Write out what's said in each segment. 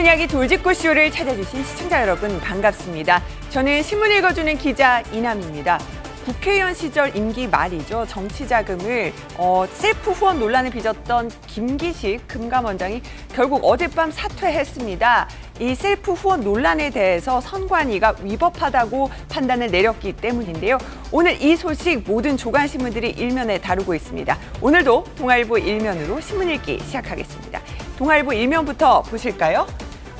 웃는 이야기 돌직구쇼를 찾아주신 시청자 여러분 반갑습니다. 저는 신문 읽어주는 기자 이남입니다. 국회의원 시절 임기 말이죠. 정치자금을 셀프 후원 논란을 빚었던 김기식 금감원장이 결국 어젯밤 사퇴했습니다. 이 셀프 후원 논란에 대해서 선관위가 위법하다고 판단을 내렸기 때문인데요. 오늘 이 소식 모든 조간신문들이 일면에 다루고 있습니다. 오늘도 동아일보 일면으로 신문 읽기 시작하겠습니다. 동아일보 일면부터 보실까요?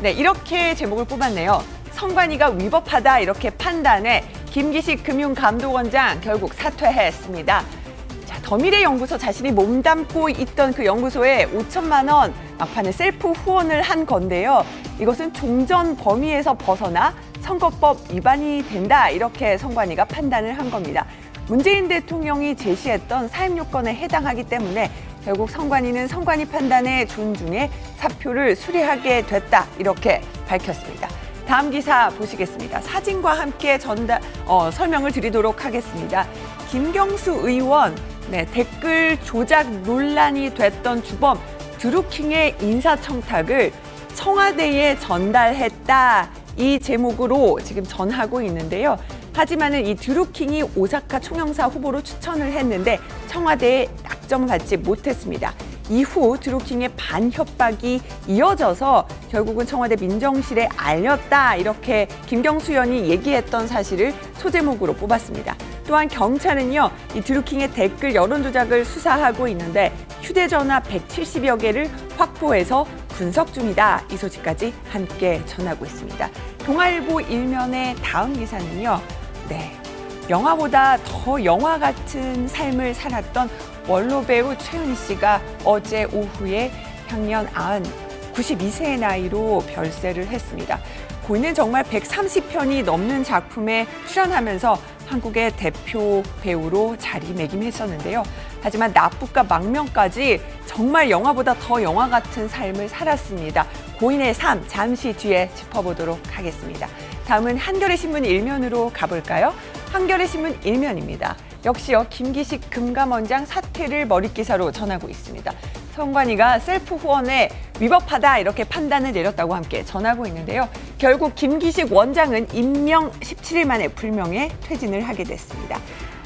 네, 이렇게 제목을 뽑았네요. 선관위가 위법하다 이렇게 판단해 김기식 금융감독원장 결국 사퇴했습니다. 자, 더미래연구소 자신이 몸담고 있던 그 연구소에 5천만 원 막판에 셀프 후원을 한 건데요. 이것은 종전 범위에서 벗어나 선거법 위반이 된다 이렇게 선관위가 판단을 한 겁니다. 문재인 대통령이 제시했던 사입 요건에 해당하기 때문에 결국 선관위는 선관위 판단에 존중해 사표를 수리하게 됐다 이렇게 밝혔습니다. 다음 기사 보시겠습니다. 사진과 함께 설명을 드리도록 하겠습니다. 김경수 의원 댓글 조작 논란이 됐던 주범 드루킹의 인사청탁을 청와대에 전달했다. 이 제목으로 지금 전하고 있는데요. 하지만은 이 드루킹이 오사카 총영사 후보로 추천을 했는데 청와대에 낙점을 받지 못했습니다. 이후 드루킹의 반협박이 이어져서 결국은 청와대 민정실에 알렸다 이렇게 김경수 의원이 얘기했던 사실을 소제목으로 뽑았습니다. 또한 경찰은요, 이 드루킹의 댓글 여론조작을 수사하고 있는데 휴대전화 170여 개를 확보해서 분석 중이다. 이 소식까지 함께 전하고 있습니다. 동아일보 일면의 다음 기사는요. 영화보다 더 영화 같은 삶을 살았던 원로 배우 최윤희 씨가 어제 오후에 향년 92세의 나이로 별세를 했습니다. 고인은 정말 130편이 넘는 작품에 출연하면서 한국의 대표 배우로 자리매김했었는데요. 하지만 납북과 망명까지 정말 영화보다 더 영화 같은 삶을 살았습니다. 고인의 삶 잠시 뒤에 짚어보도록 하겠습니다. 다음은 한겨레 신문 일면으로 가볼까요? 한겨레 신문 일면입니다. 역시요, 김기식 금감원장 사퇴를 머릿기사로 전하고 있습니다. 선관위가 셀프 후원에 위법하다 이렇게 판단을 내렸다고 함께 전하고 있는데요. 결국 김기식 원장은 임명 17일 만에 불명예 퇴진을 하게 됐습니다.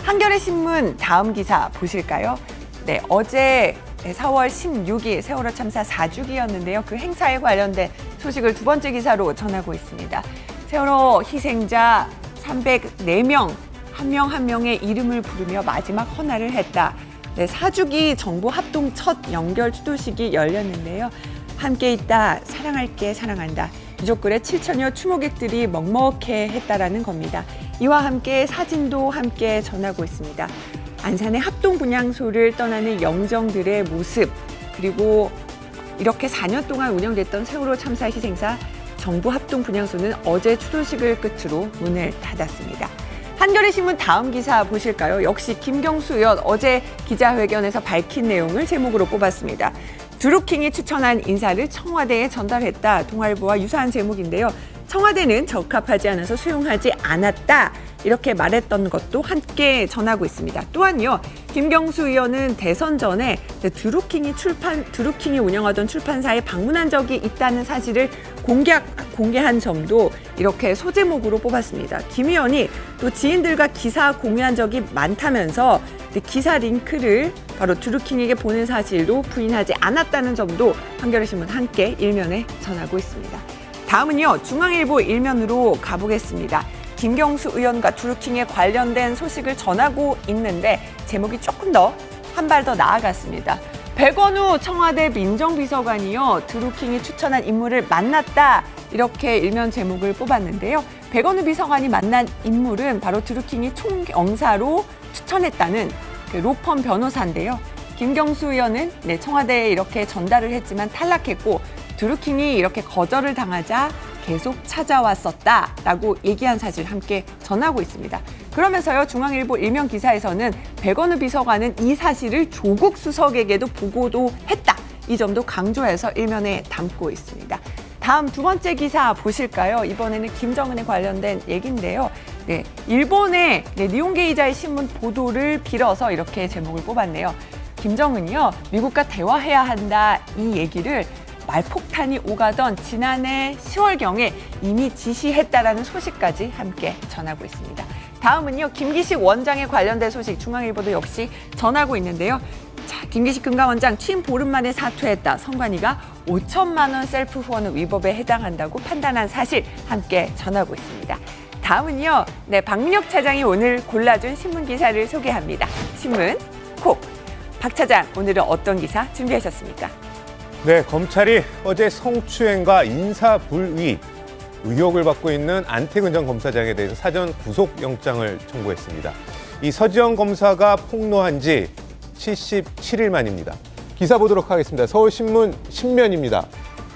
한겨레 신문 다음 기사 보실까요? 네, 어제 4월 16일 세월호 참사 4주기였는데요. 그 행사에 관련된 소식을 두 번째 기사로 전하고 있습니다. 세월호 희생자 304명, 한 명 한 명의 이름을 부르며 마지막 헌화를 했다. 네, 4주기 정부 합동 첫 연결 추도식이 열렸는데요. 함께 있다, 사랑할게, 사랑한다. 유족들의 7천여 추모객들이 먹먹해 했다라는 겁니다. 이와 함께 사진도 함께 전하고 있습니다. 안산의 합동 분향소를 떠나는 영정들의 모습, 그리고 이렇게 4년 동안 운영됐던 세월호 참사 희생사 정부 합동 분향소는 어제 추도식을 끝으로 문을 닫았습니다. 한겨레 신문 다음 기사 보실까요? 역시 김경수 의원 어제 기자회견에서 밝힌 내용을 제목으로 뽑았습니다. 드루킹이 추천한 인사를 청와대에 전달했다. 동아일보와 유사한 제목인데요. 청와대는 적합하지 않아서 수용하지 않았다. 이렇게 말했던 것도 함께 전하고 있습니다. 또한요, 김경수 의원은 대선 전에 드루킹이 운영하던 출판사에 방문한 적이 있다는 사실을 공개한 점도 이렇게 소제목으로 뽑았습니다. 김 의원이 또 지인들과 기사 공유한 적이 많다면서 기사 링크를 바로 드루킹에게 보낸 사실도 부인하지 않았다는 점도 한겨레 신문 함께 일면에 전하고 있습니다. 다음은요, 중앙일보 일면으로 가보겠습니다. 김경수 의원과 드루킹에 관련된 소식을 전하고 있는데 제목이 조금 더 한 발 더 나아갔습니다. 백원우 청와대 민정비서관이요, 드루킹이 추천한 인물을 만났다 이렇게 일면 제목을 뽑았는데요. 백원우 비서관이 만난 인물은 바로 드루킹이 총영사로 추천했다는 그 로펌 변호사인데요. 김경수 의원은 청와대에 이렇게 전달을 했지만 탈락했고 드루킹이 이렇게 거절을 당하자 계속 찾아왔었다라고 얘기한 사실 함께 전하고 있습니다. 그러면서요, 중앙일보 일면 기사에서는 백원우 비서관은 이 사실을 조국 수석에게도 보고도 했다. 이 점도 강조해서 일면에 담고 있습니다. 다음 두 번째 기사 보실까요? 이번에는 김정은에 관련된 얘기인데요. 일본의 니혼게 이자의 신문 보도를 빌어서 이렇게 제목을 뽑았네요. 김정은이요, 미국과 대화해야 한다 이 얘기를 말폭탄이 오가던 지난해 10월경에 이미 지시했다라는 소식까지 함께 전하고 있습니다. 다음은요, 김기식 원장에 관련된 소식 중앙일보도 역시 전하고 있는데요. 자, 김기식 금감원장 취임 보름 만에 사퇴했다. 선관위가 5천만 원 셀프 후원은 위법에 해당한다고 판단한 사실 함께 전하고 있습니다. 다음은요, 박민혁 차장이 오늘 골라준 신문 기사를 소개합니다. 신문 콕. 박 차장, 오늘은 어떤 기사 준비하셨습니까? 네, 검찰이 어제 성추행과 인사불이익 의혹을 받고 있는 안태근 전 검사장에 대해서 사전 구속영장을 청구했습니다. 이 서지영 검사가 폭로한 지 77일 만입니다. 기사 보도록 하겠습니다. 서울신문 10면입니다.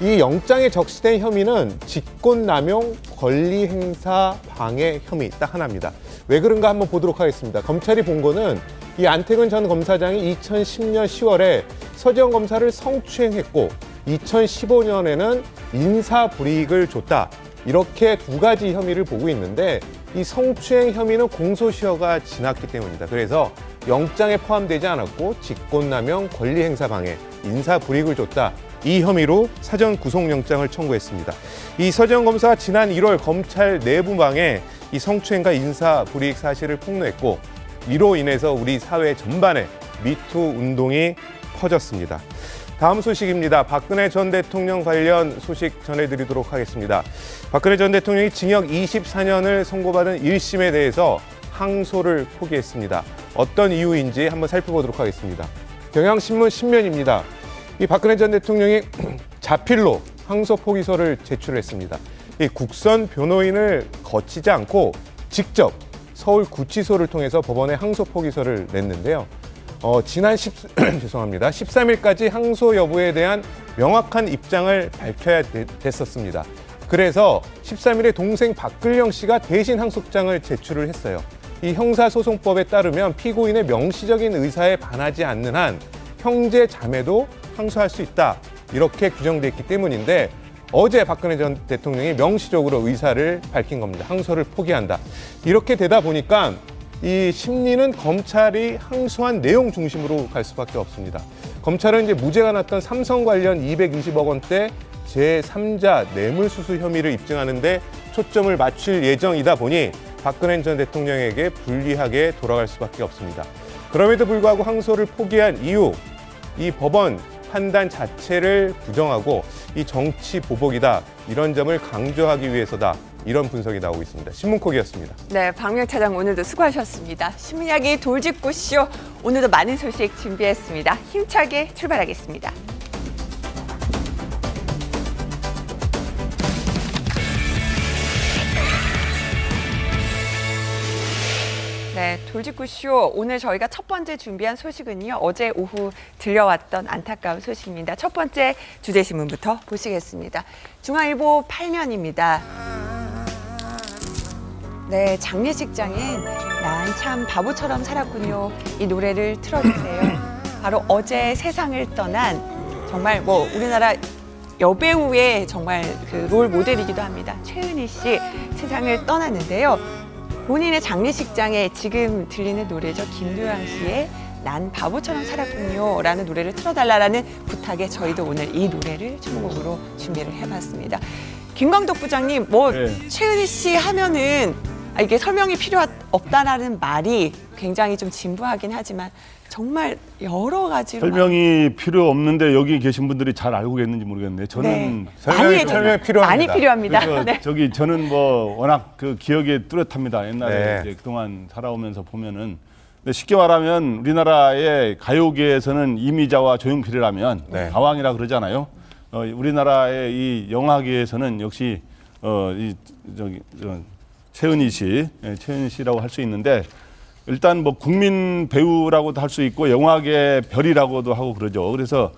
이 영장에 적시된 혐의는 직권남용 권리행사 방해 혐의 딱 하나입니다. 왜 그런가 한번 보도록 하겠습니다. 검찰이 본 거는 이 안태근 전 검사장이 2010년 10월에 서지영 검사를 성추행했고 2015년에는 인사불이익을 줬다. 이렇게 두 가지 혐의를 보고 있는데 이 성추행 혐의는 공소시효가 지났기 때문입니다. 그래서 영장에 포함되지 않았고 직권남용 권리행사 방해, 인사불이익을 줬다. 이 혐의로 사전 구속영장을 청구했습니다. 이 서지영 검사가 지난 1월 검찰 내부망에 이 성추행과 인사불이익 사실을 폭로했고 이로 인해서 우리 사회 전반에 미투 운동이 퍼졌습니다. 다음 소식입니다. 박근혜 전 대통령 관련 소식 전해드리도록 하겠습니다. 박근혜 전 대통령이 징역 24년을 선고받은 1심에 대해서 항소를 포기했습니다. 어떤 이유인지 한번 살펴보도록 하겠습니다. 경향신문 10면입니다. 이 박근혜 전 대통령이 자필로 항소 포기서를 제출했습니다. 이 국선 변호인을 거치지 않고 직접 서울구치소를 통해서 법원에 항소 포기서를 냈는데요. 지난 13일까지 항소 여부에 대한 명확한 입장을 밝혀야 됐었습니다. 그래서 13일에 동생 박근령 씨가 대신 항소장을 제출을 했어요. 이 형사소송법에 따르면 피고인의 명시적인 의사에 반하지 않는 한 형제 자매도 항소할 수 있다. 이렇게 규정돼 있기 때문인데 어제 박근혜 전 대통령이 명시적으로 의사를 밝힌 겁니다. 항소를 포기한다. 이렇게 되다 보니까 이 심리는 검찰이 항소한 내용 중심으로 갈 수밖에 없습니다. 검찰은 이제 무죄가 났던 삼성 관련 220억 원대 제3자 뇌물수수 혐의를 입증하는데 초점을 맞출 예정이다 보니 박근혜 전 대통령에게 불리하게 돌아갈 수밖에 없습니다. 그럼에도 불구하고 항소를 포기한 이유, 이 법원 판단 자체를 부정하고 이 정치 보복이다, 이런 점을 강조하기 위해서다, 이런 분석이 나오고 있습니다. 신문콕이었습니다. 네, 박민혁 차장 오늘도 수고하셨습니다. 신문이야기 돌직구쇼, 오늘도 많은 소식 준비했습니다. 힘차게 출발하겠습니다. 네, 돌직구쇼, 오늘 저희가 첫 번째 준비한 소식은요, 어제 오후 들려왔던 안타까운 소식입니다. 첫 번째 주제신문부터 보시겠습니다. 중앙일보 8면입니다. 네, 장례식장엔 난 참 바보처럼 살았군요. 이 노래를 틀어주세요. 바로 어제 세상을 떠난 정말 우리나라 여배우의 정말 그 롤 모델이기도 합니다. 최은희 씨 세상을 떠났는데요. 본인의 장례식장에 지금 들리는 노래죠. 김도영 씨의 난 바보처럼 살았군요 라는 노래를 틀어달라는 부탁에 저희도 오늘 이 노래를 주목으로 준비를 해봤습니다. 김광덕 부장님, 최은희 씨 하면은 이게 설명이 필요 없다라는 말이 굉장히 좀 진부하긴 하지만 정말 여러 가지로 설명이 필요 없는데 여기 계신 분들이 잘 알고 계는지 모르겠네요. 저는 설명이 필요합니다. 많이 필요합니다. 네. 저는 워낙 그 기억에 뚜렷합니다. 옛날에 이제 그동안 살아오면서 보면은. 근데 쉽게 말하면 우리나라의 가요계에서는 이미자와 조용필이라면 가왕이라 그러잖아요. 우리나라의 이 영화계에서는 역시 최은희 씨라고 할 수 있는데, 일단 국민 배우라고도 할 수 있고 영화계 별이라고도 하고 그러죠. 그래서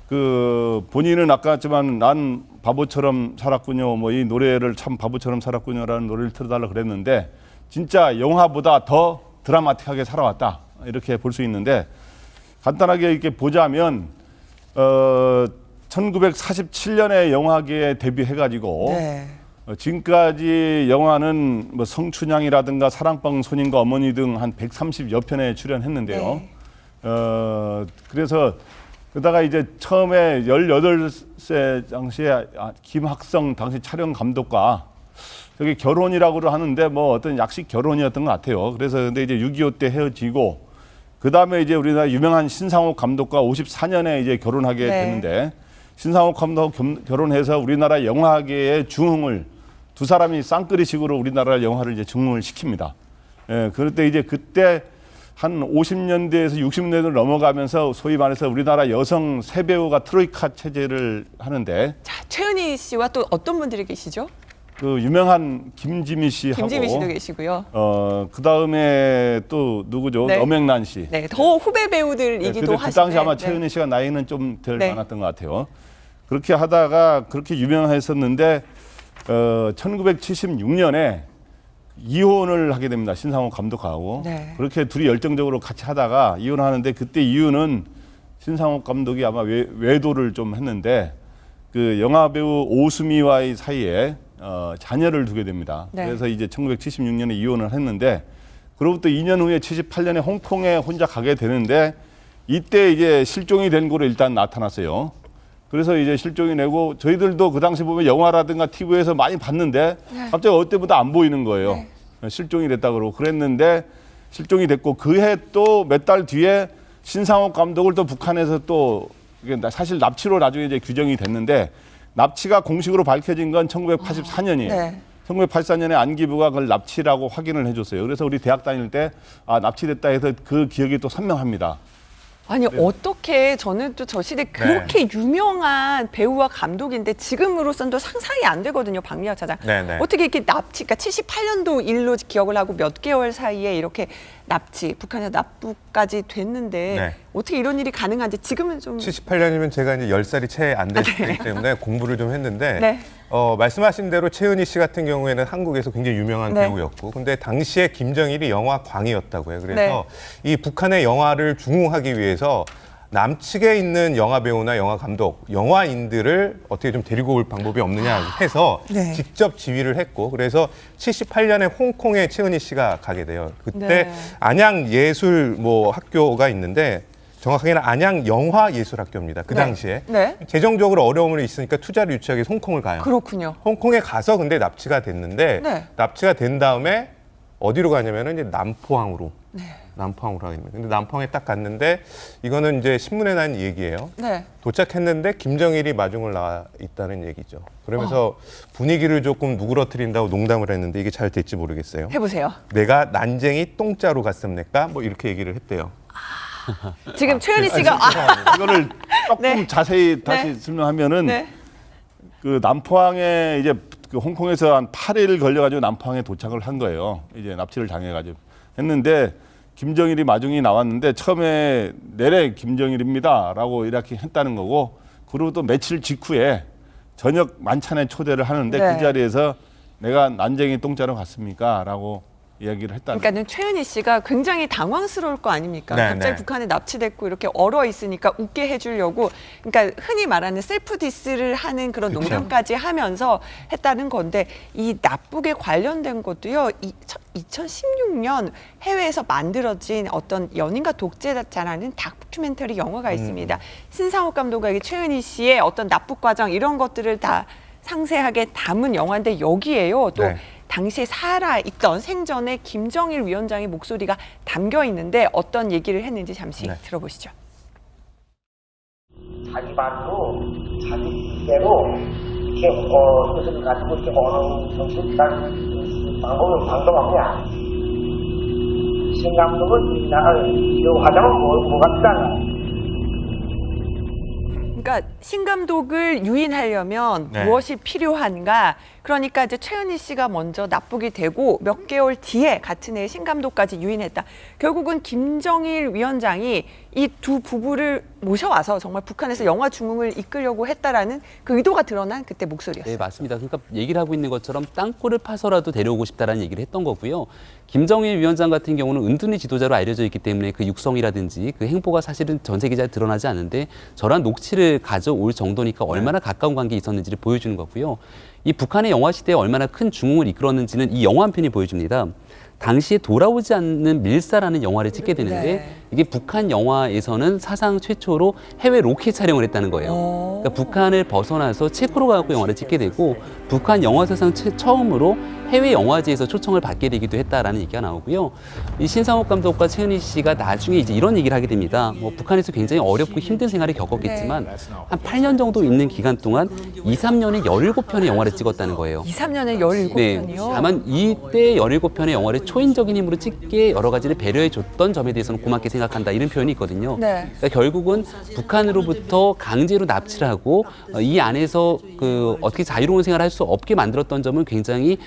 그 본인은 아까 했지만 난 바보처럼 살았군요. 이 노래를 참 바보처럼 살았군요라는 노래를 틀어달라 그랬는데 진짜 영화보다 더 드라마틱하게 살아왔다, 이렇게 볼 수 있는데, 간단하게 이렇게 보자면 1947년에 영화계에 데뷔해가지고 지금까지 영화는 성춘향이라든가 사랑방 손님과 어머니 등 한 130여 편에 출연했는데요. 그래서 그러다가 이제 처음에 18세 당시에 김학성 당시 촬영 감독과 저기 결혼이라고 하는데 뭐 어떤 약식 결혼이었던 것 같아요. 그래서 근데 이제 6.25 때 헤어지고 그 다음에 이제 우리나라 유명한 신상옥 감독과 54년에 이제 결혼하게 네. 됐는데 신상옥 감독 결혼해서 우리나라 영화계의 중흥을 두 사람이 쌍끌이식으로 우리나라 영화를 이제 중흥을 시킵니다. 예, 그럴 때 이제 그때 한 50년대에서 60년대로 넘어가면서 소위 말해서 우리나라 여성 세 배우가 트로이카 체제를 하는데 자, 최은희 씨와 또 어떤 분들이 계시죠? 그 유명한 김지미 씨하고 김지미 씨도 계시고요. 그 다음에 또 누구죠? 네. 엄앵란 씨. 네, 더 후배 배우들이기도 그 하시네. 당시 아마 네. 최은희 씨가 나이는 좀 덜 네. 많았던 것 같아요. 그렇게 하다가 그렇게 유명했었는데 1976년에 이혼을 하게 됩니다. 신상옥 감독하고. 네. 그렇게 둘이 열정적으로 같이 하다가 이혼하는데 그때 이유는 신상옥 감독이 아마 외도를 좀 했는데 그 영화 배우 오수미와의 사이에 자녀를 두게 됩니다. 네. 그래서 이제 1976년에 이혼을 했는데 그로부터 2년 후에 78년에 홍콩에 혼자 가게 되는데 이때 이제 실종이 된 거로 일단 나타났어요. 그래서 이제 실종이 되고 저희들도 그 당시 보면 영화라든가 TV에서 많이 봤는데 갑자기 어느 때보다 안 보이는 거예요. 실종이 됐다 그러고 그랬는데 실종이 됐고 그 해 또 몇 달 뒤에 신상옥 감독을 또 북한에서 또 이게 사실 납치로 나중에 이제 규정이 됐는데 납치가 공식으로 밝혀진 건 1984년이에요. 네. 1984년에 안기부가 그걸 납치라고 확인을 해줬어요. 그래서 우리 대학 다닐 때 납치됐다 해서 그 기억이 또 선명합니다. 아니 어떻게 저는 또 저 시대 그렇게 유명한 배우와 감독인데 지금으로선 또 상상이 안 되거든요. 박미화 차장. 네. 어떻게 이렇게 납치, 그러니까 78년도 일로 기억을 하고 몇 개월 사이에 이렇게 납치, 북한에서 납부까지 됐는데 네. 어떻게 이런 일이 가능한지 지금은 좀 78년이면 제가 이제 10살이 채 안 됐기 때문에 공부를 좀 했는데 네. 말씀하신 대로 최은희 씨 같은 경우에는 한국에서 굉장히 유명한 네. 배우였고 근데 당시에 김정일이 영화 광이었다고 해요. 그래서 이 북한의 영화를 중흥하기 위해서 남측에 있는 영화 배우나 영화 감독, 영화인들을 어떻게 좀 데리고 올 방법이 없느냐 해서 네. 직접 지휘를 했고 그래서 78년에 홍콩에 최은희 씨가 가게 돼요. 그때 네. 안양 예술 학교가 있는데 정확하게는 안양 영화예술학교입니다. 그 네. 당시에. 네. 재정적으로 어려움이 있으니까 투자를 유치하기 위해서 홍콩을 가요. 그렇군요. 홍콩에 가서 근데 납치가 됐는데 네. 납치가 된 다음에 어디로 가냐면은 이제 남포항으로. 남포항으로 가게 됩니다. 근데 남포항에 딱 갔는데 이거는 이제 신문에 난 얘기예요. 네. 도착했는데 김정일이 마중을 나와 있다는 얘기죠. 그러면서 분위기를 조금 누그러뜨린다고 농담을 했는데 이게 잘 될지 모르겠어요. 해보세요. 내가 난쟁이 똥자루 갔습니까? 뭐 이렇게 얘기를 했대요. 지금 최은희 씨가 이거를 조금 네. 자세히 다시 네. 설명하면은 네. 그 남포항에 이제 그 홍콩에서 한 8일 걸려가지고 남포항에 도착을 한 거예요. 이제 납치를 당해가지고 했는데 김정일이 마중이 나왔는데 처음에 내래 김정일입니다라고 이렇게 했다는 거고 그리고 또 며칠 직후에 저녁 만찬에 초대를 하는데 네. 그 자리에서 내가 난쟁이 똥자루 갔습니까라고 이야기를 했다는. 그러니까는 최은희 씨가 굉장히 당황스러울 거 아닙니까? 네, 갑자기 네. 북한에 납치됐고 이렇게 얼어 있으니까 웃게 해주려고, 그러니까 흔히 말하는 셀프 디스를 하는 그런 그쵸. 농담까지 하면서 했다는 건데 이 납북에 관련된 것도요. 2016년 해외에서 만들어진 어떤 연인과 독재자라는 다큐멘터리 영화가 있습니다. 신상옥 감독에게 최은희 씨의 어떤 납북 과정 이런 것들을 다 상세하게 담은 영화인데 여기에요. 또 네. 당시에 살아있던 생전에 김정일 위원장의 목소리가 담겨 있는데 어떤 얘기를 했는지 잠시 네. 들어보시죠. 자기 말로 자기 뜻대로 이렇게 뜻을 가지고 이렇게 어느 정신 방법 없냐? 신감독은 이 화장은 뭐가 필요하냐? 그러니까 신 감독을 유인하려면 네. 무엇이 필요한가? 그러니까 이제 최은희 씨가 먼저 납북이 되고 몇 개월 뒤에 같은 해에 신 감독까지 유인했다. 결국은 김정일 위원장이 이 두 부부를 모셔와서 정말 북한에서 영화 중흥을 이끌려고 했다라는 그 의도가 드러난 그때 목소리였어요. 네, 맞습니다. 그러니까 얘기를 하고 있는 것처럼 땅굴을 파서라도 데려오고 싶다라는 얘기를 했던 거고요. 김정일 위원장 같은 경우는 은둔의 지도자로 알려져 있기 때문에 그 육성이라든지 그 행보가 사실은 전 세계적으로 드러나지 않는데 저런 녹취를 가져올 정도니까 얼마나 가까운 관계에 있었는지를 보여주는 거고요. 이 북한의 영화 시대에 얼마나 큰 중흥을 이끌었는지는 이 영화 한 편이 보여줍니다. 당시에 돌아오지 않는 밀사라는 영화를 찍게 되는데 네. 이게 북한 영화에서는 사상 최초로 해외 로켓 촬영을 했다는 거예요. 그러니까 북한을 벗어나서 체코로 가고 영화를 찍게 되고 북한 영화 사상 처음으로 해외 영화제에서 초청을 받게 되기도 했다라는 얘기가 나오고요. 이 신상옥 감독과 최은희 씨가 나중에 이제 이런 얘기를 하게 됩니다. 뭐 북한에서 굉장히 어렵고 힘든 생활을 겪었겠지만 한 8년 정도 있는 기간 동안 2, 3년에 17편의 영화를 찍었다는 거예요. 2, 3년에 17편이요? 네, 다만 이때 17편의 영화를 초인적인 힘으로 찍게 여러 가지를 배려해 줬던 점에 대해서는 고맙게 생각한다 이런 표현이 있거든요. 네. 그러니까 결국은 북한으로부터 강제로 납치를 하고 이 안에서 그 어떻게 자유로운 생활을 할 수 없게 만들었던 점은 굉장히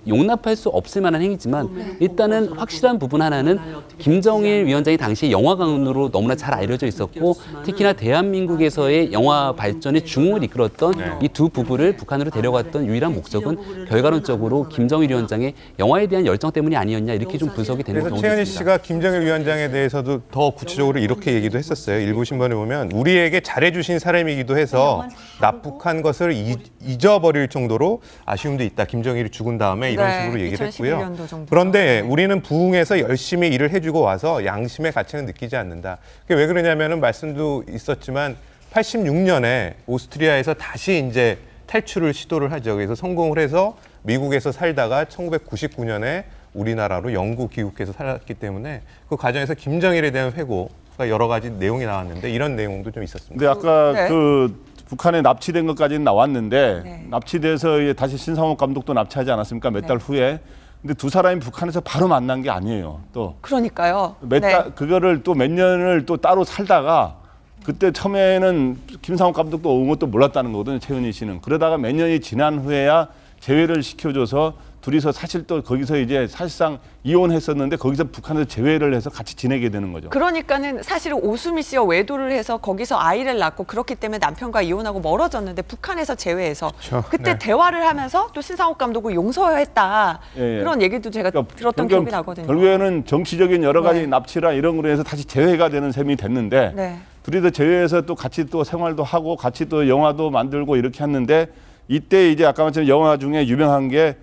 용납할 수 없을 만한 행위지만 일단은 확실한 부분 하나는 김정일 위원장이 당시에 영화관으로 너무나 잘 알려져 있었고 특히나 대한민국에서의 영화 발전의 중흥을 이끌었던 이 두 부부를 북한으로 데려갔던 유일한 목적은 결과론적으로 김정일 위원장의 영화에 대한 열정 때문이 아니었냐 이렇게 좀 분석이 되는 그래서 경우도 최은희 있습니다. 씨가 김정일 위원장에 대해서도 더 구체적으로 이렇게 얘기도 했었어요. 일부 신문에 보면 우리에게 잘해주신 사람이기도 해서 납북한 것을 잊어버릴 정도로 아쉬움도 있다. 김정일이 죽은 다음에 이런 네, 식으로 얘기를 했고요. 2011년도 정도. 그런데 네. 우리는 부흥해서 열심히 일을 해주고 와서 양심의 가치는 느끼지 않는다. 그게 왜 그러냐면은 말씀도 있었지만 86년에 오스트리아에서 다시 이제 탈출을 시도를 하죠. 그래서 성공을 해서 미국에서 살다가 1999년에 우리나라로 영구 귀국해서 살았기 때문에 그 과정에서 김정일에 대한 회고가 여러 가지 내용이 나왔는데 이런 내용도 좀 있었습니다. 근데 아까 네. 그 북한에 납치된 것까지는 나왔는데 네. 납치돼서 이제 다시 신상옥 감독도 납치하지 않았습니까? 몇 달 후에. 근데 두 사람이 북한에서 바로 만난 게 아니에요. 또 그러니까요. 몇 달 그거를 또 몇 년을 또 따로 살다가 그때 처음에는 김상옥 감독도 온 것도 몰랐다는 거거든요. 최은희 씨는. 그러다가 몇 년이 지난 후에야 제외를 시켜줘서 둘이서 사실 또 거기서 이제 사실상 이혼했었는데 거기서 북한에서 제외를 해서 같이 지내게 되는 거죠. 그러니까는 사실은 오수미 씨와 외도를 해서 거기서 아이를 낳고 그렇기 때문에 남편과 이혼하고 멀어졌는데 북한에서 제외해서 그때 네. 대화를 하면서 또 신상옥 감독을 용서했다. 예, 예. 그런 얘기도 제가 들었던 기억이 나거든요. 결국에는 정치적인 여러 가지 네. 납치라 이런 거로 해서 다시 재회가 되는 셈이 됐는데 네. 둘이서 재회해서 또 같이 또 생활도 하고 같이 또 영화도 만들고 이렇게 했는데 이때 이제 아까 말씀드린 영화 중에 유명한 게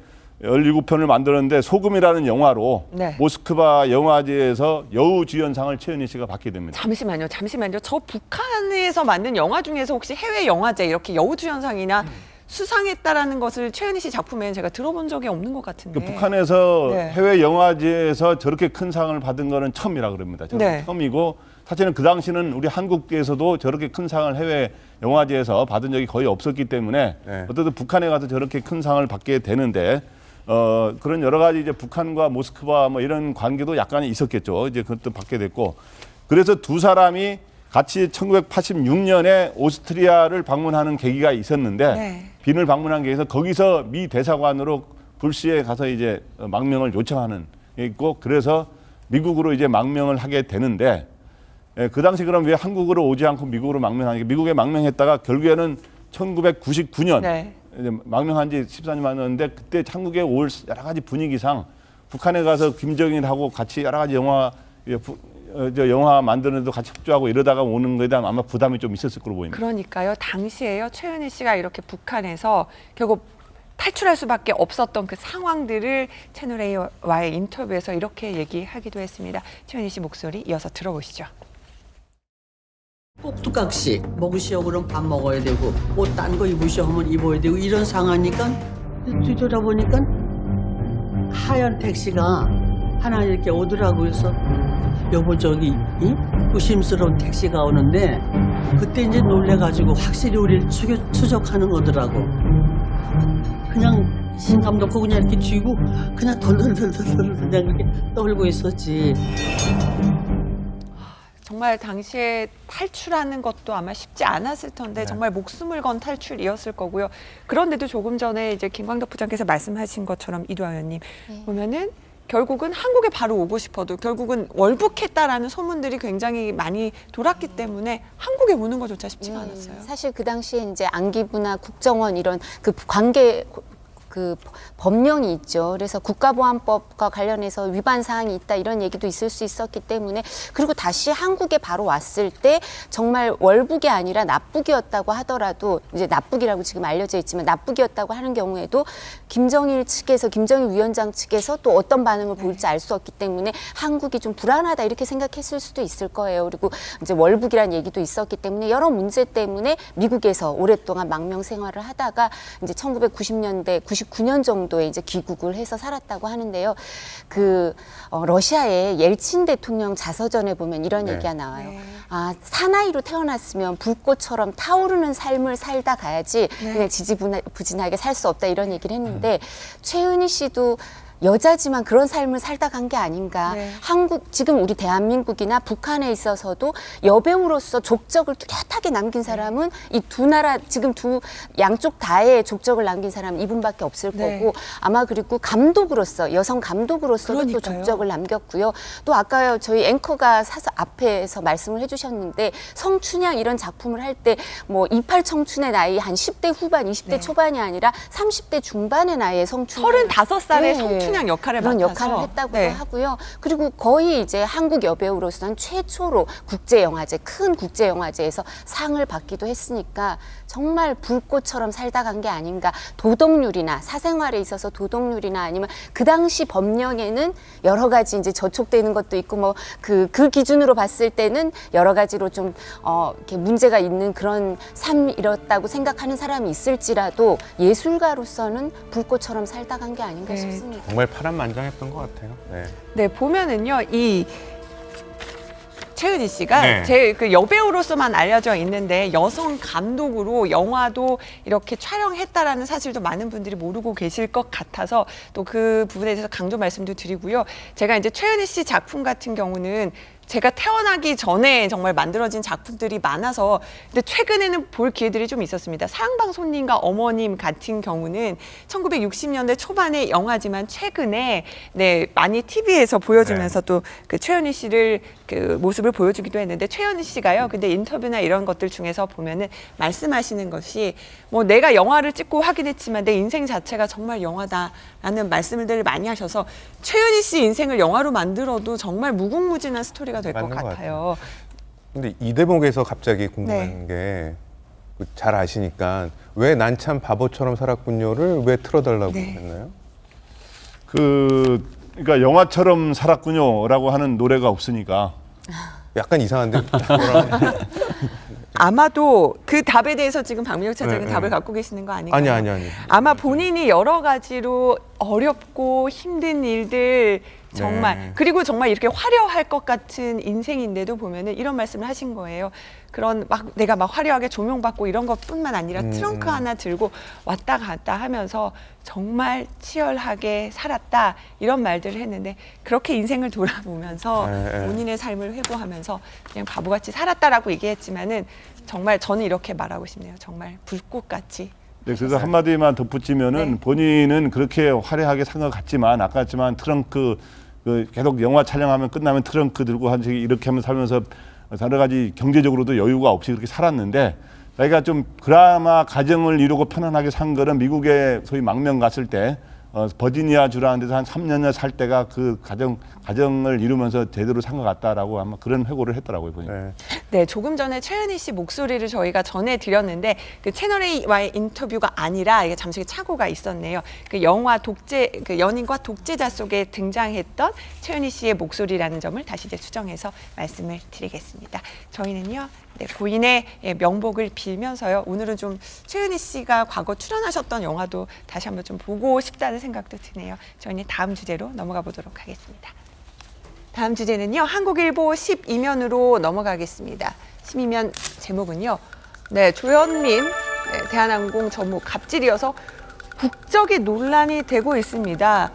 17편을 만들었는데 소금이라는 영화로 네. 모스크바 영화제에서 여우주연상을 최은희 씨가 받게 됩니다. 잠시만요. 저 북한에서 만든 영화 중에서 혹시 해외 영화제 이렇게 여우주연상이나 수상했다라는 것을 최은희 씨 작품에 제가 들어본 적이 없는 것 같은데. 북한에서 네. 해외 영화제에서 저렇게 큰 상을 받은 거는 처음이라 그럽니다. 저는 네. 처음이고 사실은 그 당시는 우리 한국에서도 저렇게 큰 상을 해외 영화제에서 받은 적이 거의 없었기 때문에 네. 어쨌든 북한에 가서 저렇게 큰 상을 받게 되는데 그런 여러 가지 이제 북한과 모스크바 뭐 이런 관계도 약간 있었겠죠. 이제 그것도 받게 됐고 그래서 두 사람이 같이 1986년에 오스트리아를 방문하는 계기가 있었는데 네. 빈을 방문한 계기에서 거기서 미 대사관으로 불시에 가서 이제 망명을 요청하는 게 있고 그래서 미국으로 이제 망명을 하게 되는데 그 당시 그럼 왜 한국으로 오지 않고 미국으로 망명하는 게 미국에 망명했다가 결국에는 1999년 네. 이제 망명한 지 14년 만났는데 그때 한국에 올 여러 가지 분위기상 북한에 가서 김정일하고 같이 여러 가지 영화 만드는 데도 같이 협조하고 이러다가 오는 거에 대한 아마 부담이 좀 있었을 거로 보입니다. 그러니까요. 당시에요. 최은희 씨가 이렇게 북한에서 결국 탈출할 수밖에 없었던 그 상황들을 채널 A와의 인터뷰에서 이렇게 얘기하기도 했습니다. 최은희 씨 목소리 이어서 들어보시죠. 꼭두각시 먹으시오 그럼 밥 먹어야 되고 뭐 딴 거 입으시오 하면 입어야 되고 이런 상황이니까 뒤돌아보니까 하얀 택시가 하나 이렇게 오더라고 그래서 여보 저기 의심스러운 택시가 오는데 그때 이제 놀래가지고 확실히 우리를 추적하는 거더라고. 그냥 신감 놓고 그냥 이렇게 쥐고 그냥 덜덜덜덜 그냥 이렇게 떨고 있었지. 정말 당시에 탈출하는 것도 아마 쉽지 않았을 텐데 정말 목숨을 건 탈출이었을 거고요. 그런데도 조금 전에 이제 김광덕 부장께서 말씀하신 것처럼 이두아 의원님 보면은 결국은 한국에 바로 오고 싶어도 결국은 월북했다라는 소문들이 굉장히 많이 돌았기 때문에 한국에 오는 것조차 쉽지가 않았어요. 사실 그 당시에 이제 안기부나 국정원 이런 그 관계 그 법령이 있죠. 그래서 국가보안법과 관련해서 위반 사항이 있다 이런 얘기도 있을 수 있었기 때문에 그리고 다시 한국에 바로 왔을 때 정말 월북이 아니라 납북이었다고 하더라도 이제 납북이라고 지금 알려져 있지만 납북이었다고 하는 경우에도 김정일 측에서 김정일 위원장 측에서 또 어떤 반응을 보일지 알 수 없기 때문에 한국이 좀 불안하다 이렇게 생각했을 수도 있을 거예요. 그리고 이제 월북이란 얘기도 있었기 때문에 여러 문제 때문에 미국에서 오랫동안 망명 생활을 하다가 이제 1990년대 99년 정도에 이제 귀국을 해서 살았다고 하는데요. 러시아의 옐친 대통령 자서전에 보면 이런 얘기가 나와요. 아, 사나이로 태어났으면 불꽃처럼 타오르는 삶을 살다 가야지 그냥 지지부진하게 살 수 없다 이런 얘기를 했는데 최은희 씨도 여자지만 그런 삶을 살다 간 게 아닌가. 지금 우리 대한민국이나 북한에 있어서도 여배우로서 족적을 뚜렷하게 남긴 사람은 이 두 나라, 지금 양쪽 다의 족적을 남긴 사람은 이분밖에 없을 거고 아마 그리고 감독으로서, 여성 감독으로서도 또 족적을 남겼고요. 또 아까 저희 앵커가 앞에서 말씀을 해주셨는데 성춘향 이런 작품을 할 때 뭐 28 청춘의 나이 한 10대 후반, 20대 초반이 아니라 30대 중반의 나이에 성춘향. 35살의 성춘향 역할을 그런 맡아서 역할을 했다고 하고요. 그리고 거의 이제 한국 여배우로서는 최초로 국제영화제, 큰 국제영화제에서 상을 받기도 했으니까 정말 불꽃처럼 살다 간 게 아닌가. 도덕률이나 사생활에 있어서 도덕률이나 아니면 그 당시 법령에는 여러 가지 이제 저촉되는 것도 있고 뭐 그 기준으로 봤을 때는 여러 가지로 좀 이렇게 문제가 있는 그런 삶이었다고 생각하는 사람이 있을지라도 예술가로서는 불꽃처럼 살다 간 게 아닌가 싶습니다. 정말 파란만장했던 것 같아요. 네. 네, 보면은요, 이 최은희 씨가 네. 제 그 여배우로서만 알려져 있는데 여성 감독으로 영화도 이렇게 촬영했다라는 사실도 많은 분들이 모르고 계실 것 같아서 또 그 부분에 대해서 강조 말씀도 드리고요. 제가 이제 최은희 씨 작품 같은 경우는 제가 태어나기 전에 정말 만들어진 작품들이 많아서 근데 최근에는 볼 기회들이 좀 있었습니다. 사랑방 손님과 어머님 같은 경우는 1960년대 초반의 영화지만 최근에 많이 TV에서 보여주면서 또 그 최은희 씨를 그 모습을 보여주기도 했는데 최은희 씨가요. 근데 인터뷰나 이런 것들 중에서 보면은 말씀하시는 것이 뭐 내가 영화를 찍고 하긴 했지만 내 인생 자체가 정말 영화다라는 말씀들을 많이 하셔서 최은희 씨 인생을 영화로 만들어도 정말 무궁무진한 스토리가 될 것 같아요. 근데 이 대목에서 갑자기 궁금한 게 잘 아시니까 왜 난 참 바보처럼 살았군요를 왜 틀어달라고 했나요? 그러니까 영화처럼 살았군요라고 하는 노래가 없으니까. 약간 이상한데? 아마도 그 답에 대해서 지금 박민혁 차장님 답을 갖고 계시는 거 아닌가요? 아니. 아마 본인이 여러 가지로 어렵고 힘든 일들 정말 그리고 정말 이렇게 화려할 것 같은 인생인데도 보면은 이런 말씀을 하신 거예요. 그런 내가 화려하게 조명받고 이런 것뿐만 아니라 트렁크 하나 들고 왔다 갔다 하면서 정말 치열하게 살았다 이런 말들을 했는데 그렇게 인생을 돌아보면서 본인의 삶을 회고하면서 그냥 바보같이 살았다라고 얘기했지만은 정말 저는 이렇게 말하고 싶네요. 정말 불꽃같이. 네, 그래서 한마디만 덧붙이면은 본인은 그렇게 화려하게 산 것 같지만 아까 했지만 트렁크 계속 영화 촬영하면 끝나면 트렁크 들고 이렇게 하면서 살면서 여러 가지 경제적으로도 여유가 없이 그렇게 살았는데 자기가 좀 그나마 가정을 이루고 편안하게 산 거는 미국에 소위 망명 갔을 때 버지니아 주라는 데서 한 3년여 살 때가 그 가정을 이루면서 제대로 산 것 같다라고 아마 그런 회고를 했더라고요, 보니까. 네, 조금 전에 최은희 씨 목소리를 저희가 전해드렸는데 그 채널A와의 인터뷰가 아니라 이게 잠시 착오가 있었네요. 그 영화 그 연인과 독재자 속에 등장했던 최은희 씨의 목소리라는 점을 다시 이제 수정해서 말씀을 드리겠습니다. 저희는요. 고인의 명복을 빌면서요. 오늘은 좀 최은희 씨가 과거 출연하셨던 영화도 다시 한번 좀 보고 싶다는 생각도 드네요. 저희는 다음 주제로 넘어가 보도록 하겠습니다. 다음 주제는요. 한국일보 12면으로 넘어가겠습니다. 12면 제목은요. 조현민 대한항공 전무 갑질이어서 국적이 논란이 되고 있습니다.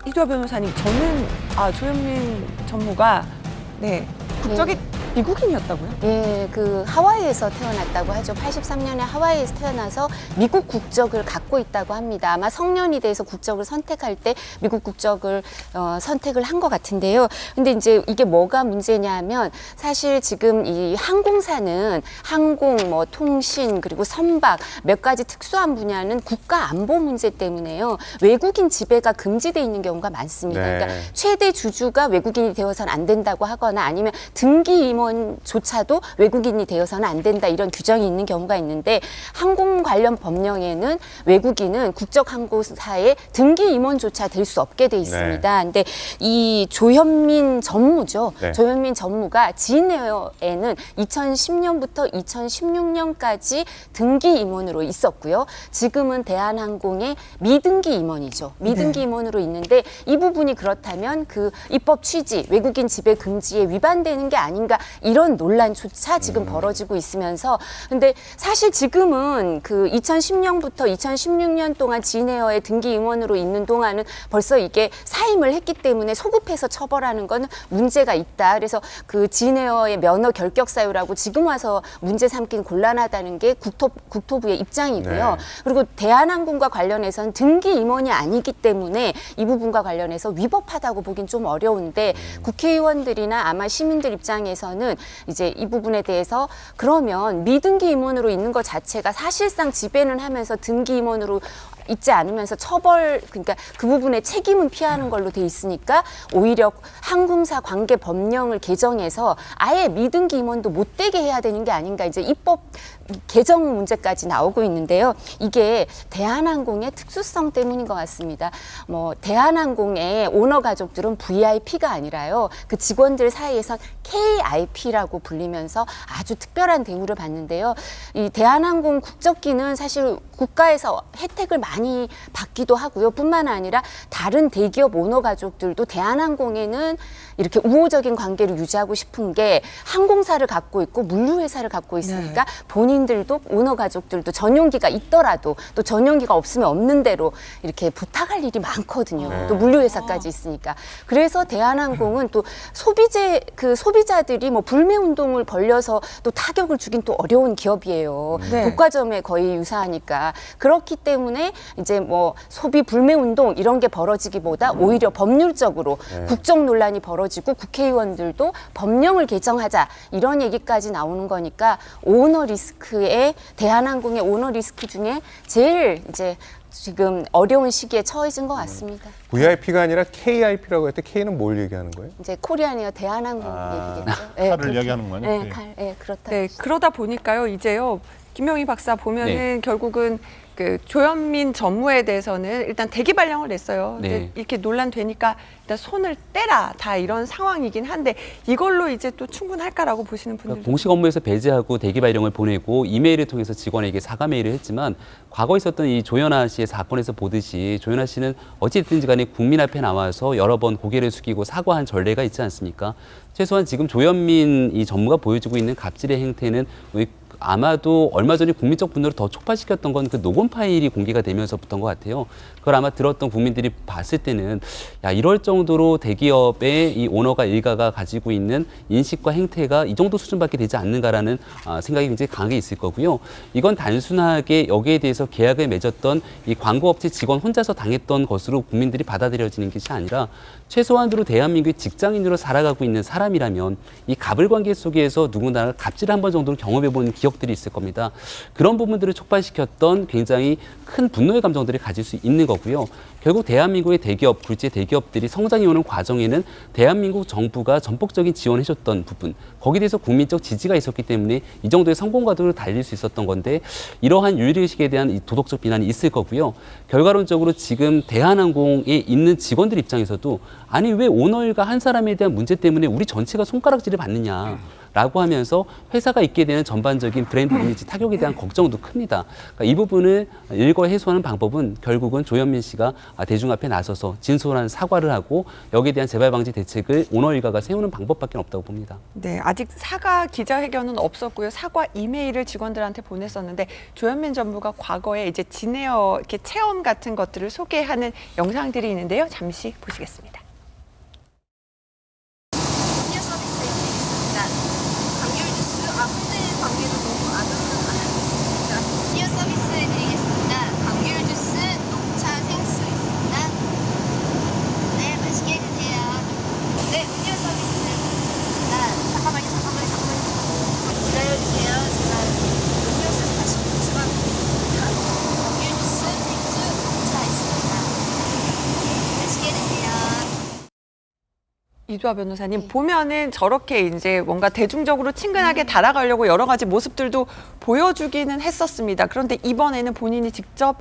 이두아 변호사님, 저는 조현민 전무가 국적이 미국인이었다고요? 예, 그 하와이에서 태어났다고 하죠. 83년에 하와이에서 태어나서 미국 국적을 갖고 있다고 합니다. 아마 성년이 돼서 국적을 선택할 때 미국 국적을 선택을 한 것 같은데요. 근데 이제 이게 뭐가 문제냐면 사실 지금 이 항공사는 항공, 뭐 통신 그리고 선박 몇 가지 특수한 분야는 국가 안보 문제 때문에요. 외국인 지배가 금지돼 있는 경우가 많습니다. 네. 그러니까 최대 주주가 외국인이 되어서는 안 된다고 하거나 아니면 등기 임원조차도 외국인이 되어서는 안 된다 이런 규정이 있는 경우가 있는데 항공 관련 법령에는 외국인은 국적 항공사의 등기 임원조차 될 수 없게 돼 있습니다. 근데 이 조현민 전무죠. 네. 조현민 전무가 진에어에는 2010년부터 2016년까지 등기 임원으로 있었고요. 지금은 대한항공의 미등기 임원이죠. 미등기 임원으로 있는데 이 부분이 그렇다면 그 입법 취지, 외국인 지배 금지에 위반되는 게 아닌가 이런 논란조차 지금 벌어지고 있으면서 근데 사실 지금은 그 2010년부터 2016년 동안 진에어의 등기 임원으로 있는 동안은 벌써 이게 사임을 했기 때문에 소급해서 처벌하는 건 문제가 있다. 그래서 그 진에어의 면허 결격 사유라고 지금 와서 문제 삼긴 곤란하다는 게 국토부의 입장이고요. 네. 그리고 대한항공과 관련해서는 등기 임원이 아니기 때문에 이 부분과 관련해서 위법하다고 보긴 좀 어려운데 국회의원들이나 아마 시민들 입장에서는 이제 이 부분에 대해서 그러면 미등기 임원으로 있는 것 자체가 사실상 지배는 하면서 등기 임원으로 있지 않으면서 처벌 그러니까 그 부분의 책임은 피하는 걸로 돼 있으니까 오히려 항공사 관계 법령을 개정해서 아예 미등기 임원도 못 되게 해야 되는 게 아닌가 이제 입법 개정 문제까지 나오고 있는데요. 이게 대한항공의 특수성 때문인 것 같습니다. 뭐 대한항공의 오너 가족들은 VIP가 아니라요. 그 직원들 사이에서 KIP라고 불리면서 아주 특별한 대우를 받는데요. 이 대한항공 국적기는 사실 국가에서 혜택을 많이 받기도 하고요. 뿐만 아니라 다른 대기업 오너 가족들도 대한항공에는 이렇게 우호적인 관계를 유지하고 싶은 게 항공사를 갖고 있고 물류회사를 갖고 있으니까 본인들도 오너 가족들도 전용기가 있더라도 또 전용기가 없으면 없는 대로 이렇게 부탁할 일이 많거든요. 또 물류회사까지 있으니까. 그래서 대한항공은 또 소비자들이 뭐 불매 운동을 벌려서 또 타격을 주긴 또 어려운 기업이에요. 네. 독과점에 거의 유사하니까. 그렇기 때문에 이제 뭐 소비 불매 운동 이런 게 벌어지기보다 오히려 법률적으로 국정 논란이 벌어지고 국회의원들도 법령을 개정하자 이런 얘기까지 나오는 거니까 오너 리스크에 대한항공의 오너 리스크 중에 제일 이제 지금 어려운 시기에 처해진 것 같습니다. VIP가 아니라 KIP라고 했을 때 K는 뭘 얘기하는 거예요? 이제 코리아니어 대한항공 얘기겠죠. 칼을 그렇게. 이야기하는 거냐? 네, 그렇다. 네, 그러다 보니까요, 이제요, 김명희 박사 보면은 결국은 그 조현민 전무에 대해서는 일단 대기 발령을 냈어요. 근데 네. 이렇게 논란되니까 일단 손을 떼라 다 이런 상황이긴 한데 이걸로 이제 또 충분할까라고 보시는 분들도 공식 업무에서 배제하고 대기 발령을 보내고 이메일을 통해서 직원에게 사과 메일을 했지만 과거에 있었던 이 조현아 씨의 사건에서 보듯이 조현아 씨는 어찌됐든지 간에 국민 앞에 나와서 여러 번 고개를 숙이고 사과한 전례가 있지 않습니까? 최소한 지금 조현민 이 전무가 보여주고 있는 갑질의 행태는 아마도 얼마 전에 국민적 분노를 더 촉발시켰던 건 그 녹음 파일이 공개가 되면서부터인 것 같아요. 그걸 아마 들었던 국민들이 봤을 때는 야 이럴 정도로 대기업의 이 오너가 일가가 가지고 있는 인식과 행태가 이 정도 수준밖에 되지 않는가라는 생각이 굉장히 강하게 있을 거고요. 이건 단순하게 여기에 대해서 계약을 맺었던 이 광고업체 직원 혼자서 당했던 것으로 국민들이 받아들여지는 것이 아니라 최소한으로 대한민국의 직장인으로 살아가고 있는 사람이라면 이 갑을 관계 속에서 누군가 갑질을 한 번 정도는 경험해본 기억들이 있을 겁니다. 그런 부분들을 촉발시켰던 굉장히 큰 분노의 감정들을 가질 수 있는 거고요. 결국 대한민국의 대기업, 굴지의 대기업들이 성장해오는 과정에는 대한민국 정부가 전폭적인 지원해줬던 부분, 거기에 대해서 국민적 지지가 있었기 때문에 이 정도의 성공 가도를 달릴 수 있었던 건데 이러한 유리의식에 대한 이 도덕적 비난이 있을 거고요. 결과론적으로 지금 대한항공에 있는 직원들 입장에서도 아니 왜 오너일가 한 사람에 대한 문제 때문에 우리 전체가 손가락질을 받느냐. 라고 하면서 회사가 있게 되는 전반적인 브랜드 이미지 타격에 대한 걱정도 큽니다. 그러니까 이 부분을 일거 해소하는 방법은 결국은 조현민 씨가 대중 앞에 나서서 진솔한 사과를 하고 여기에 대한 재발 방지 대책을 오너 일가가 세우는 방법밖에 없다고 봅니다. 네, 아직 사과 기자회견은 없었고요. 사과 이메일을 직원들한테 보냈었는데 조현민 전무가 과거에 이제 진에어 이렇게 체험 같은 것들을 소개하는 영상들이 있는데요. 잠시 보시겠습니다. 이두아 변호사님 보면은 저렇게 이제 뭔가 대중적으로 친근하게 달아가려고 여러 가지 모습들도 보여주기는 했었습니다. 그런데 이번에는 본인이 직접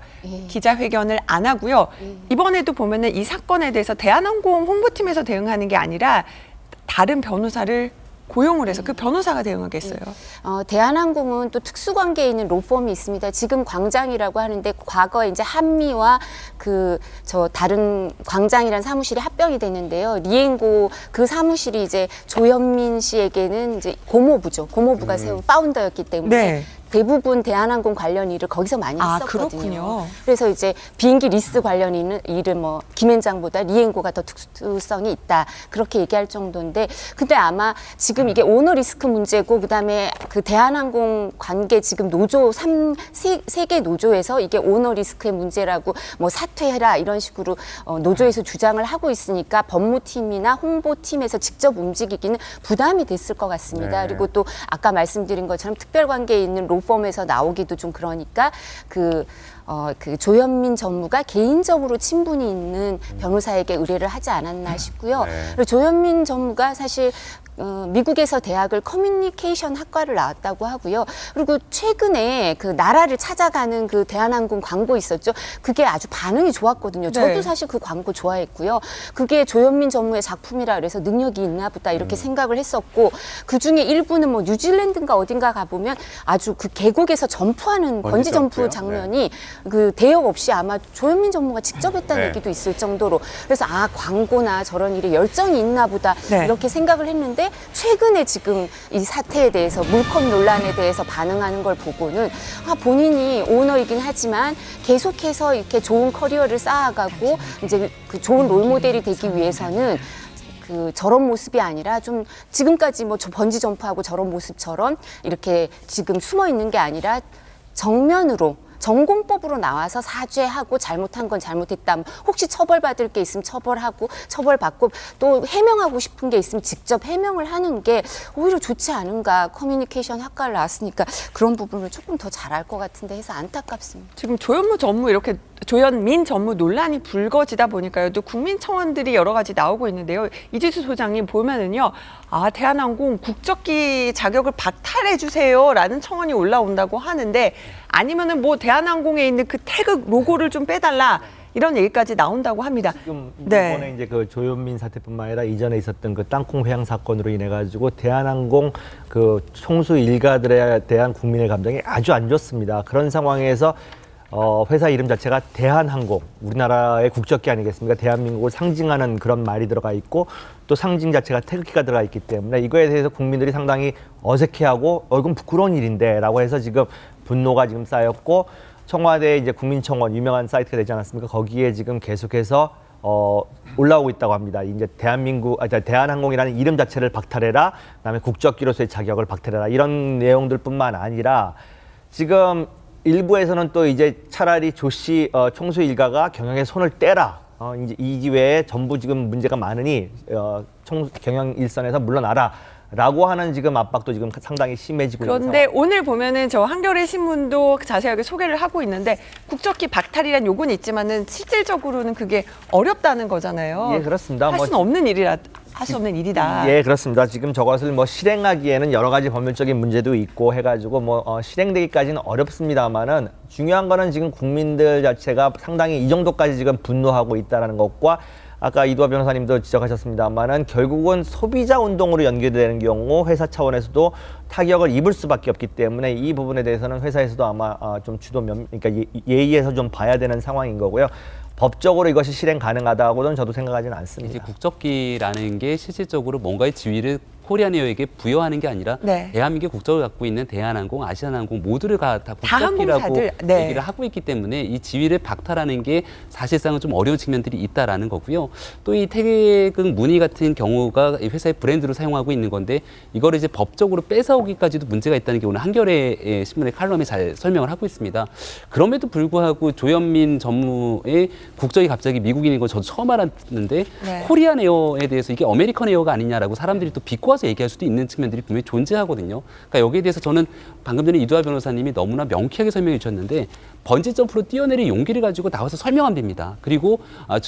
기자회견을 안 하고요. 이번에도 보면은 이 사건에 대해서 대한항공 홍보팀에서 대응하는 게 아니라 다른 변호사를 고용을 해서 그 변호사가 대응하겠어요. 대한항공은 또 특수관계에 있는 로펌이 있습니다. 지금 광장이라고 하는데 과거에 이제 한미와 다른 광장이라는 사무실이 합병이 됐는데요. 리엔고 그 사무실이 이제 조현민 씨에게는 이제 고모부죠. 고모부가 세운 파운더였기 때문에 네. 대부분 대한항공 관련 일을 거기서 많이 했었거든요. 그렇군요. 그래서 이제 비행기 리스 관련 일은 뭐 김앤장보다 리엔고가 더 특수성이 있다. 그렇게 얘기할 정도인데 근데 아마 지금 이게 오너 리스크 문제고 그다음에 그 대한항공 관계 지금 노조 세 개 노조에서 이게 오너 리스크의 문제라고 뭐 사퇴해라 이런 식으로 노조에서 주장을 하고 있으니까 법무팀이나 홍보팀에서 직접 움직이기는 부담이 됐을 것 같습니다. 네. 그리고 또 아까 말씀드린 것처럼 특별관계에 있는 로펌에서 나오기도 좀 그러니까 그 조현민 전무가 개인적으로 친분이 있는 변호사에게 의뢰를 하지 않았나 싶고요. 네. 그리고 조현민 전무가 사실 미국에서 대학을 커뮤니케이션 학과를 나왔다고 하고요. 그리고 최근에 그 나라를 찾아가는 그 대한항공 광고 있었죠. 그게 아주 반응이 좋았거든요. 저도 네. 사실 그 광고 좋아했고요. 그게 조현민 전무의 작품이라 그래서 능력이 있나 보다 이렇게 생각을 했었고 그중에 일부는 뭐 뉴질랜드인가 어딘가 가보면 아주 그 계곡에서 점프하는 번지 점프 점프요? 장면이 그 대역 없이 아마 조현민 전무가 직접 했다는 네. 얘기도 있을 정도로 그래서 광고나 저런 일에 열정이 있나 보다 네. 이렇게 생각을 했는데 최근에 지금 이 사태에 대해서 물컵 논란에 대해서 반응하는 걸 보고는 본인이 오너이긴 하지만 계속해서 이렇게 좋은 커리어를 쌓아가고 이제 그 좋은 롤모델이 되기 위해서는 저런 모습이 아니라 좀 지금까지 뭐 번지 점프하고 저런 모습처럼 이렇게 지금 숨어 있는 게 아니라 정면으로 전공법으로 나와서 사죄하고 잘못한 건 잘못했다. 혹시 처벌받을 게 있으면 처벌하고 처벌받고 또 해명하고 싶은 게 있으면 직접 해명을 하는 게 오히려 좋지 않은가. 커뮤니케이션 학과를 나왔으니까 그런 부분을 조금 더 잘할 것 같은데 해서 안타깝습니다. 지금 조현민 전무 논란이 불거지다 보니까요. 또 국민청원들이 여러 가지 나오고 있는데요. 이지수 소장님 보면은요. 대한항공 국적기 자격을 박탈해 주세요라는 청원이 올라온다고 하는데 아니면은 뭐 대한항공에 있는 그 태극 로고를 좀 빼달라 이런 얘기까지 나온다고 합니다. 지금 네. 이번에 이제 그 조현민 사태뿐만 아니라 이전에 있었던 그 땅콩 회항 사건으로 인해 가지고 대한항공 그 총수 일가들에 대한 국민의 감정이 아주 안 좋습니다. 그런 상황에서 회사 이름 자체가 대한항공, 우리나라의 국적기 아니겠습니까? 대한민국을 상징하는 그런 말이 들어가 있고 또 상징 자체가 태극기가 들어가 있기 때문에 이거에 대해서 국민들이 상당히 어색해하고 이건 부끄러운 일인데 라고 해서 지금 분노가 지금 쌓였고 청와대 이제 국민청원 유명한 사이트가 되지 않았습니까? 거기에 지금 계속해서 올라오고 있다고 합니다. 이제 대한항공이라는 이름 자체를 박탈해라. 그다음에 국적기로서의 자격을 박탈해라. 이런 내용들뿐만 아니라 지금 일부에서는 또 이제 차라리 조씨 총수 일가가 경영의 손을 떼라. 이제 이 기회에 전부 지금 문제가 많으니 경영 일선에서 물러나라. 라고 하는 지금 압박도 지금 상당히 심해지고 있는 그런데 상황. 오늘 보면은 저 한겨레 신문도 자세하게 소개를 하고 있는데 국적기 박탈이란 요구는 있지만은 실질적으로는 그게 어렵다는 거잖아요. 예, 그렇습니다. 할 수는 없는 일이다. 예, 그렇습니다. 지금 저것을 실행하기에는 여러 가지 법률적인 문제도 있고 해가지고 실행되기까지는 어렵습니다만은 중요한 거는 지금 국민들 자체가 상당히 이 정도까지 지금 분노하고 있다는 것과 아까 이두아 변호사님도 지적하셨습니다만은 결국은 소비자 운동으로 연결되는 경우 회사 차원에서도 타격을 입을 수밖에 없기 때문에 이 부분에 대해서는 회사에서도 아마 좀 그러니까 예의에서 좀 봐야 되는 상황인 거고요. 법적으로 이것이 실행 가능하다고는 저도 생각하지는 않습니다. 이제 국적기라는 게 실질적으로 뭔가의 지위를 코리아네어에게 부여하는 게 아니라 네. 대한민국의 국적을 갖고 있는 대한항공, 아시아나항공 모두를 다 국적기라고 항공사들, 네. 얘기를 하고 있기 때문에 이 지위를 박탈하는 게 사실상은 좀 어려운 측면들이 있다라는 거고요. 또 이 태극 무늬 같은 경우가 회사의 브랜드로 사용하고 있는 건데 이거를 이제 법적으로 뺏어오기까지도 문제가 있다는 게 오늘 한겨레 신문의 칼럼에 잘 설명을 하고 있습니다. 그럼에도 불구하고 조현민 전무의 국적이 갑자기 미국인인 건 저도 처음 알았는데 네. 코리안 에어에 대해서 이게 아메리칸 에어가 아니냐라고 사람들이 또 비꼬아 섞어서 얘기할 수도 있는 측면들이 분명히 존재하거든요. 그러니까 여기에 대해서 저는 방금 전에 이두하 변호사님이 너무나 명쾌하게 설명해 주셨는데 번지 점프로 뛰어내릴 용기를 가지고 나와서 설명하면 됩니다. 그리고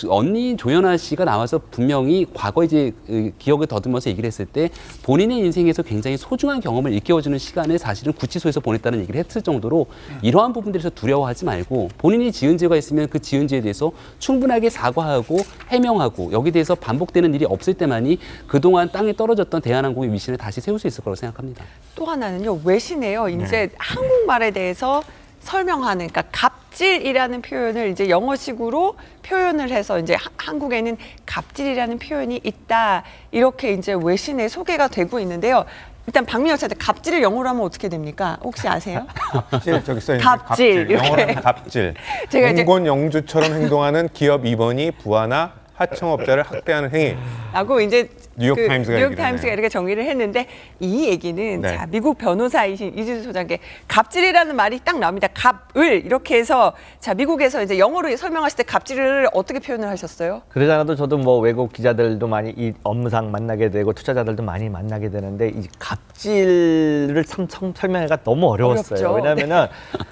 언니 조연아 씨가 나와서 분명히 과거 이제 기억을 더듬어서 얘기를 했을 때 본인의 인생에서 굉장히 소중한 경험을 일깨워주는 시간을 사실은 구치소에서 보냈다는 얘기를 했을 정도로 이러한 부분들에서 두려워하지 말고 본인이 지은 죄가 있으면 그 지은 죄에 대해서 충분하게 사과하고 해명하고 여기에 대해서 반복되는 일이 없을 때만이 그동안 땅에 떨어졌던 대한항공의 위신을 다시 세울 수 있을 거라고 생각합니다. 또 하나는요, 외신에요. 이제 한국말에 대해서 설명하는, 그러니까 갑질이라는 표현을 이제 영어식으로 표현을 해서 이제 한국에는 갑질이라는 표현이 있다. 이렇게 이제 외신에 소개가 되고 있는데요. 일단 박민혁 씨한테 갑질을 영어로 하면 어떻게 됩니까? 혹시 아세요? 갑질 저기 써 있는 갑질, 이렇게. 영어로는 갑질. 제가 이제- 공건 영주처럼 행동하는 기업 임원이 부하나 하청업자를 학대하는 행위. 라고 이제 뉴욕타임스가 뉴욕타임스가 얘기를 이렇게 정리를 했는데 이 얘기는 네. 자, 미국 변호사이신 이준수 소장께 갑질이라는 말이 딱 나옵니다. 갑을 이렇게 해서 자, 미국에서 이제 영어로 설명하실 때 갑질을 어떻게 표현을 하셨어요? 그러지 않아도 저도 뭐 외국 기자들도 많이 이 업무상 만나게 되고 투자자들도 많이 만나게 되는데 이 갑질을 참 설명하기가 너무 어려웠어요. 어렵죠. 왜냐하면은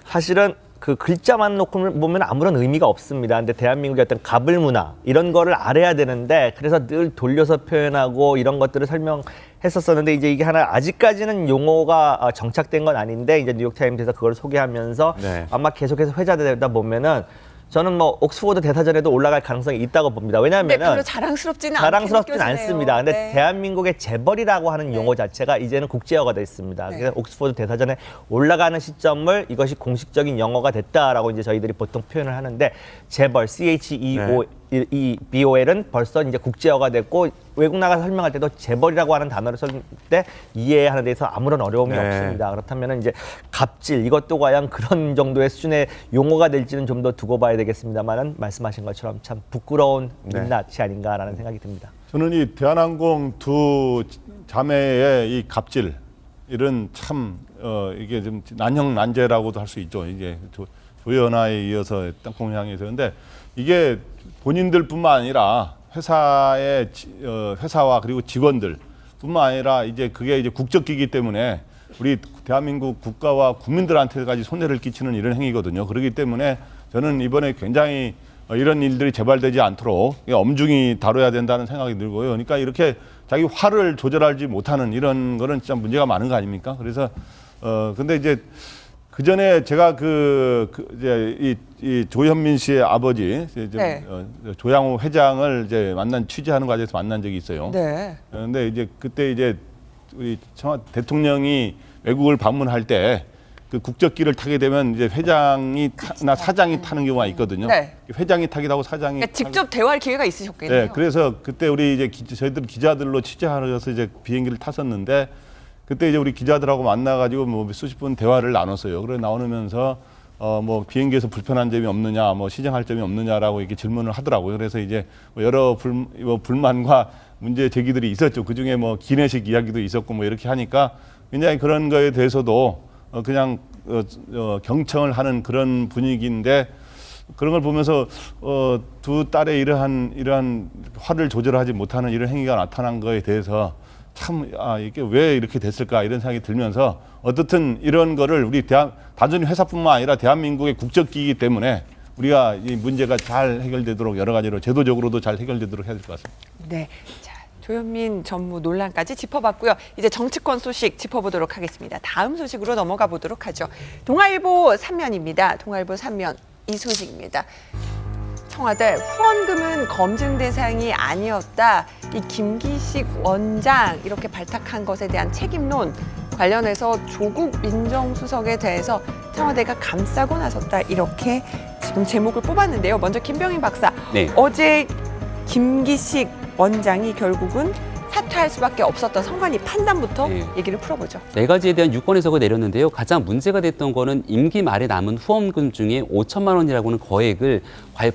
사실은 그 글자만 놓고 보면 아무런 의미가 없습니다. 근데 대한민국의 어떤 갑을 문화 이런 거를 알아야 되는데 그래서 늘 돌려서 표현하고 이런 것들을 설명했었었는데 이제 이게 하나 아직까지는 용어가 정착된 건 아닌데 이제 뉴욕타임스에서 그걸 소개하면서 네. 아마 계속해서 회자되다 보면은 저는 뭐 옥스포드 대사전에도 올라갈 가능성이 있다고 봅니다. 근데 왜냐하면은 별로 자랑스럽지는 자랑스럽진 않게 느껴지네요. 않습니다. 근데 네. 대한민국의 재벌이라고 하는 용어 자체가 이제는 국제어가 됐습니다. 네. 그래서 옥스포드 대사전에 올라가는 시점을 이것이 공식적인 영어가 됐다라고 이제 저희들이 보통 표현을 하는데 재벌 CHEBOL은 벌써 이제 국제어가 됐고 외국 나가서 설명할 때도 재벌이라고 하는 단어를 쓸 때 이해하는 데서 아무런 어려움이 네. 없습니다. 그렇다면 이제 갑질 이것도 과연 그런 정도의 수준의 용어가 될지는 좀 더 두고 봐야 되겠습니다만은 말씀하신 것처럼 참 부끄러운 네. 민낯이 아닌가라는 생각이 듭니다. 저는 이 대한항공 두 자매의 이 갑질 이런 참 이게 좀 난형난제라고도 할 수 있죠. 이게 조연아에 이어서 땅콩 향해서 근데 이게 본인들뿐만 아니라 회사와 그리고 직원들뿐만 아니라 이제 그게 이제 국적기이기 때문에 우리 대한민국 국가와 국민들한테까지 손해를 끼치는 이런 행위거든요. 그렇기 때문에 저는 이번에 굉장히 이런 일들이 재발되지 않도록 엄중히 다뤄야 된다는 생각이 들고요. 그러니까 이렇게 자기 화를 조절하지 못하는 이런 거는 진짜 문제가 많은 거 아닙니까? 그래서 근데 이제 그 전에 제가 이제 이 조현민 씨의 아버지 네. 조양호 회장을 이제 취재하는 과정에서 만난 적이 있어요. 네. 그런데 이제 그때 이제 우리 청와대 대통령이 외국을 방문할 때 그 국적기를 타게 되면 이제 회장이 나 사장이 타는 경우가 있거든요. 네. 회장이 타기도 하고 사장이 그러니까 직접 대화할 기회가 있으셨겠네요. 네, 그래서 그때 우리 이제 저희들 기자들로 취재하러서 이제 비행기를 탔었는데 그때 이제 우리 기자들하고 만나가지고 뭐 수십 분 대화를 나눴어요. 그래 나누면서 뭐 비행기에서 불편한 점이 없느냐, 뭐 시정할 점이 없느냐라고 이렇게 질문을 하더라고요. 그래서 이제 뭐 여러 불만과 문제 제기들이 있었죠. 그 중에 뭐 기내식 이야기도 있었고 뭐 이렇게 하니까 굉장히 그런 거에 대해서도 그냥 경청을 하는 그런 분위기인데 그런 걸 보면서 두 딸의 이러한 화를 조절하지 못하는 이런 행위가 나타난 거에 대해서 참 이게 왜 이렇게 됐을까 이런 생각이 들면서 어떻든 이런 거를 우리 단순히 회사뿐만 아니라 대한민국의 국적기이기 때문에 우리가 이 문제가 잘 해결되도록 여러 가지로 제도적으로도 잘 해결되도록 해야 될 것 같습니다. 네. 자, 조현민 전무 논란까지 짚어봤고요. 이제 정치권 소식 짚어보도록 하겠습니다. 다음 소식으로 넘어가 보도록 하죠. 동아일보 3면입니다. 동아일보 3면 이 소식입니다. 청와대 후원금은 검증 대상이 아니었다. 이 김기식 원장 이렇게 발탁한 것에 대한 책임론 관련해서 조국 민정수석에 대해서 청와대가 감싸고 나섰다. 이렇게 지금 제목을 뽑았는데요. 먼저 김병인 박사. 네. 어제 김기식 원장이 결국은 사퇴할 수밖에 없었던 선관위 판단부터 네. 얘기를 풀어보죠. 4가지에 대한 유권 해석을 내렸는데요. 가장 문제가 됐던 거는 임기 말에 남은 후원금 중에 5천만 원이라고 하는 거액을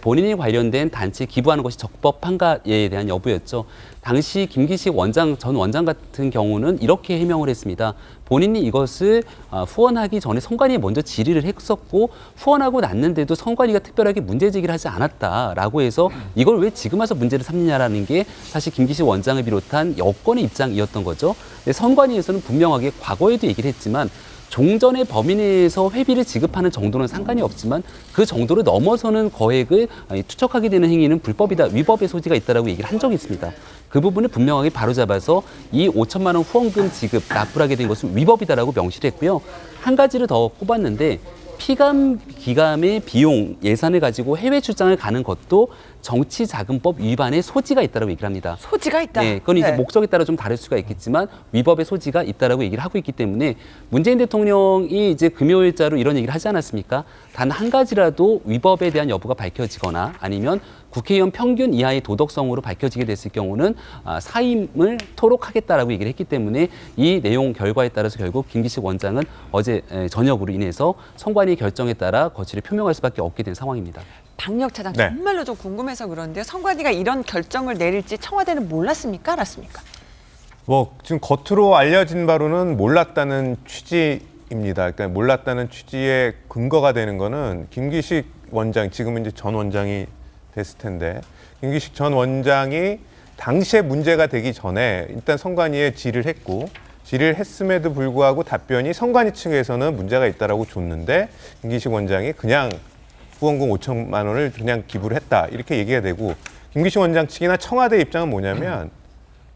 본인이 관련된 단체에 기부하는 것이 적법한가에 대한 여부였죠. 당시 김기식 전 원장 같은 경우는 이렇게 해명을 했습니다. 본인이 이것을 후원하기 전에 선관위에 먼저 질의를 했었고 후원하고 났는데도 선관위가 특별하게 문제 제기를 하지 않았다라고 해서 이걸 왜 지금 와서 문제를 삼느냐라는 게 사실 김기식 원장을 비롯한 여권의 입장이었던 거죠. 근데 선관위에서는 분명하게 과거에도 얘기를 했지만 종전의 범위 내에서 회비를 지급하는 정도는 상관이 없지만 그 정도를 넘어서는 거액을 투척하게 되는 행위는 불법이다, 위법의 소지가 있다라고 얘기를 한 적이 있습니다. 그 부분을 분명하게 바로잡아서 이 5천만 원 후원금 지급 납부하게 된 것은 위법이다라고 명시를 했고요. 한 가지를 더 꼽았는데 피감 기감의 비용 예산을 가지고 해외 출장을 가는 것도 정치자금법 위반의 소지가 있다라고 얘기를 합니다. 소지가 있다. 네, 그건 이제 네. 목적에 따라 좀 다를 수가 있겠지만 위법의 소지가 있다라고 얘기를 하고 있기 때문에 문재인 대통령이 이제 금요일자로 이런 얘기를 하지 않았습니까? 단 한 가지라도 위법에 대한 여부가 밝혀지거나 아니면 국회의원 평균 이하의 도덕성으로 밝혀지게 됐을 경우는 사임을 토록하겠다라고 얘기를 했기 때문에 이 내용 결과에 따라서 결국 김기식 원장은 어제 저녁으로 인해서 선관위 결정에 따라 거취를 표명할 수밖에 없게 된 상황입니다. 박력 차장 네. 정말로 좀 궁금해서 그런데요. 선관위가 이런 결정을 내릴지 청와대는 몰랐습니까? 알았습니까? 뭐 지금 겉으로 알려진 바로는 몰랐다는 취지입니다. 그러니까 몰랐다는 취지의 근거가 되는 거는 김기식 원장, 지금은 이제 전 원장이 됐을 텐데 김기식 전 원장이 당시에 문제가 되기 전에 일단 선관위에 질의를 했고 질의를 했음에도 불구하고 답변이 선관위 측에서는 문제가 있다라고 줬는데 김기식 원장이 그냥 후원금 5천만 원을 그냥 기부를 했다 이렇게 얘기가 되고 김기식 원장 측이나 청와대 입장은 뭐냐면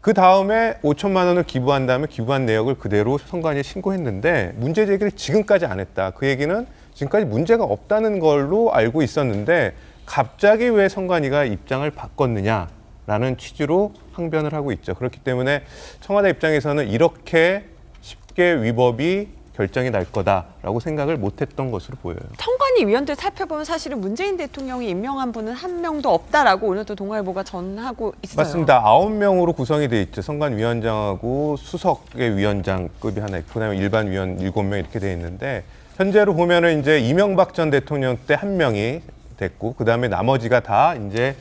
그 다음에 5천만 원을 기부한 다음에 기부한 내역을 그대로 선관위에 신고했는데 문제 제기를 지금까지 안 했다. 그 얘기는 지금까지 문제가 없다는 걸로 알고 있었는데 갑자기 왜 선관위가 입장을 바꿨느냐라는 취지로 항변을 하고 있죠. 그렇기 때문에 청와대 입장에서는 이렇게 쉽게 위법이 결정이 날 거다라고 생각을 못했던 것으로 보여요. 선관위 위원들 살펴보면 사실은 문재인 대통령이 임명한 분은 한 명도 없다라고 오늘도 동아일보가 전하고 있어요. 맞습니다. 9명으로 구성이 돼 있죠. 선관위원장하고 수석의 위원장급이 하나 있고 그다음에 일반 위원 7명 이렇게 돼 있는데 현재로 보면은 이제 이명박 전 대통령 때 1명이 됐고 그다음에 나머지가 다 이제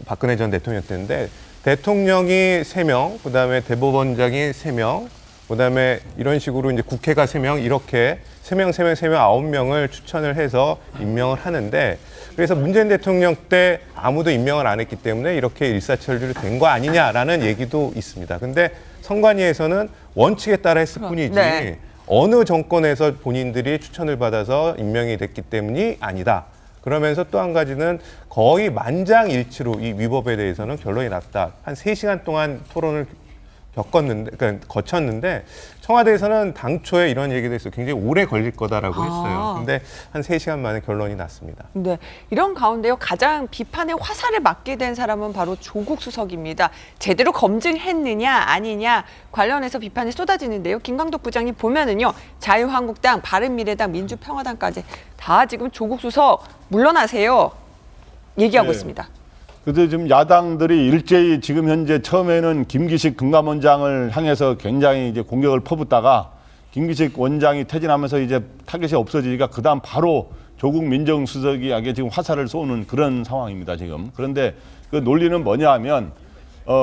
박근혜 전 대통령 때인데 대통령이 3명, 그다음에 대법원장이 3명, 그다음에 이런 식으로 이제 국회가 3명 이렇게 3명, 9명을 추천을 해서 임명을 하는데 그래서 문재인 대통령 때 아무도 임명을 안 했기 때문에 이렇게 일사천리로 된 거 아니냐라는 얘기도 있습니다. 근데 선관위에서는 원칙에 따라 했을 뿐이지 네. 어느 정권에서 본인들이 추천을 받아서 임명이 됐기 때문이 아니다. 그러면서 또 한 가지는 거의 만장일치로 이 위법에 대해서는 결론이 났다. 한 3시간 동안 토론을 그러니까 거쳤는데 청와대에서는 당초에 이런 얘기도 했어요. 굉장히 오래 걸릴 거다라고 했어요. 근데 한 3시간 만에 결론이 났습니다. 네, 이런 가운데요 가장 비판의 화살을 맞게 된 사람은 바로 조국 수석입니다. 제대로 검증했느냐 아니냐 관련해서 비판이 쏟아지는데요. 김광덕 부장님 보면은요 자유한국당, 바른미래당, 민주평화당까지 다 지금 조국 수석 물러나세요 얘기하고 있습니다. 근데 지금 야당들이 일제히 지금 현재 처음에는 김기식 금감원장을 향해서 굉장히 이제 공격을 퍼붓다가 김기식 원장이 퇴진하면서 이제 타겟이 없어지니까 그다음 바로 조국 민정수석이에게 지금 화살을 쏘는 그런 상황입니다, 지금. 그런데 그 논리는 뭐냐 하면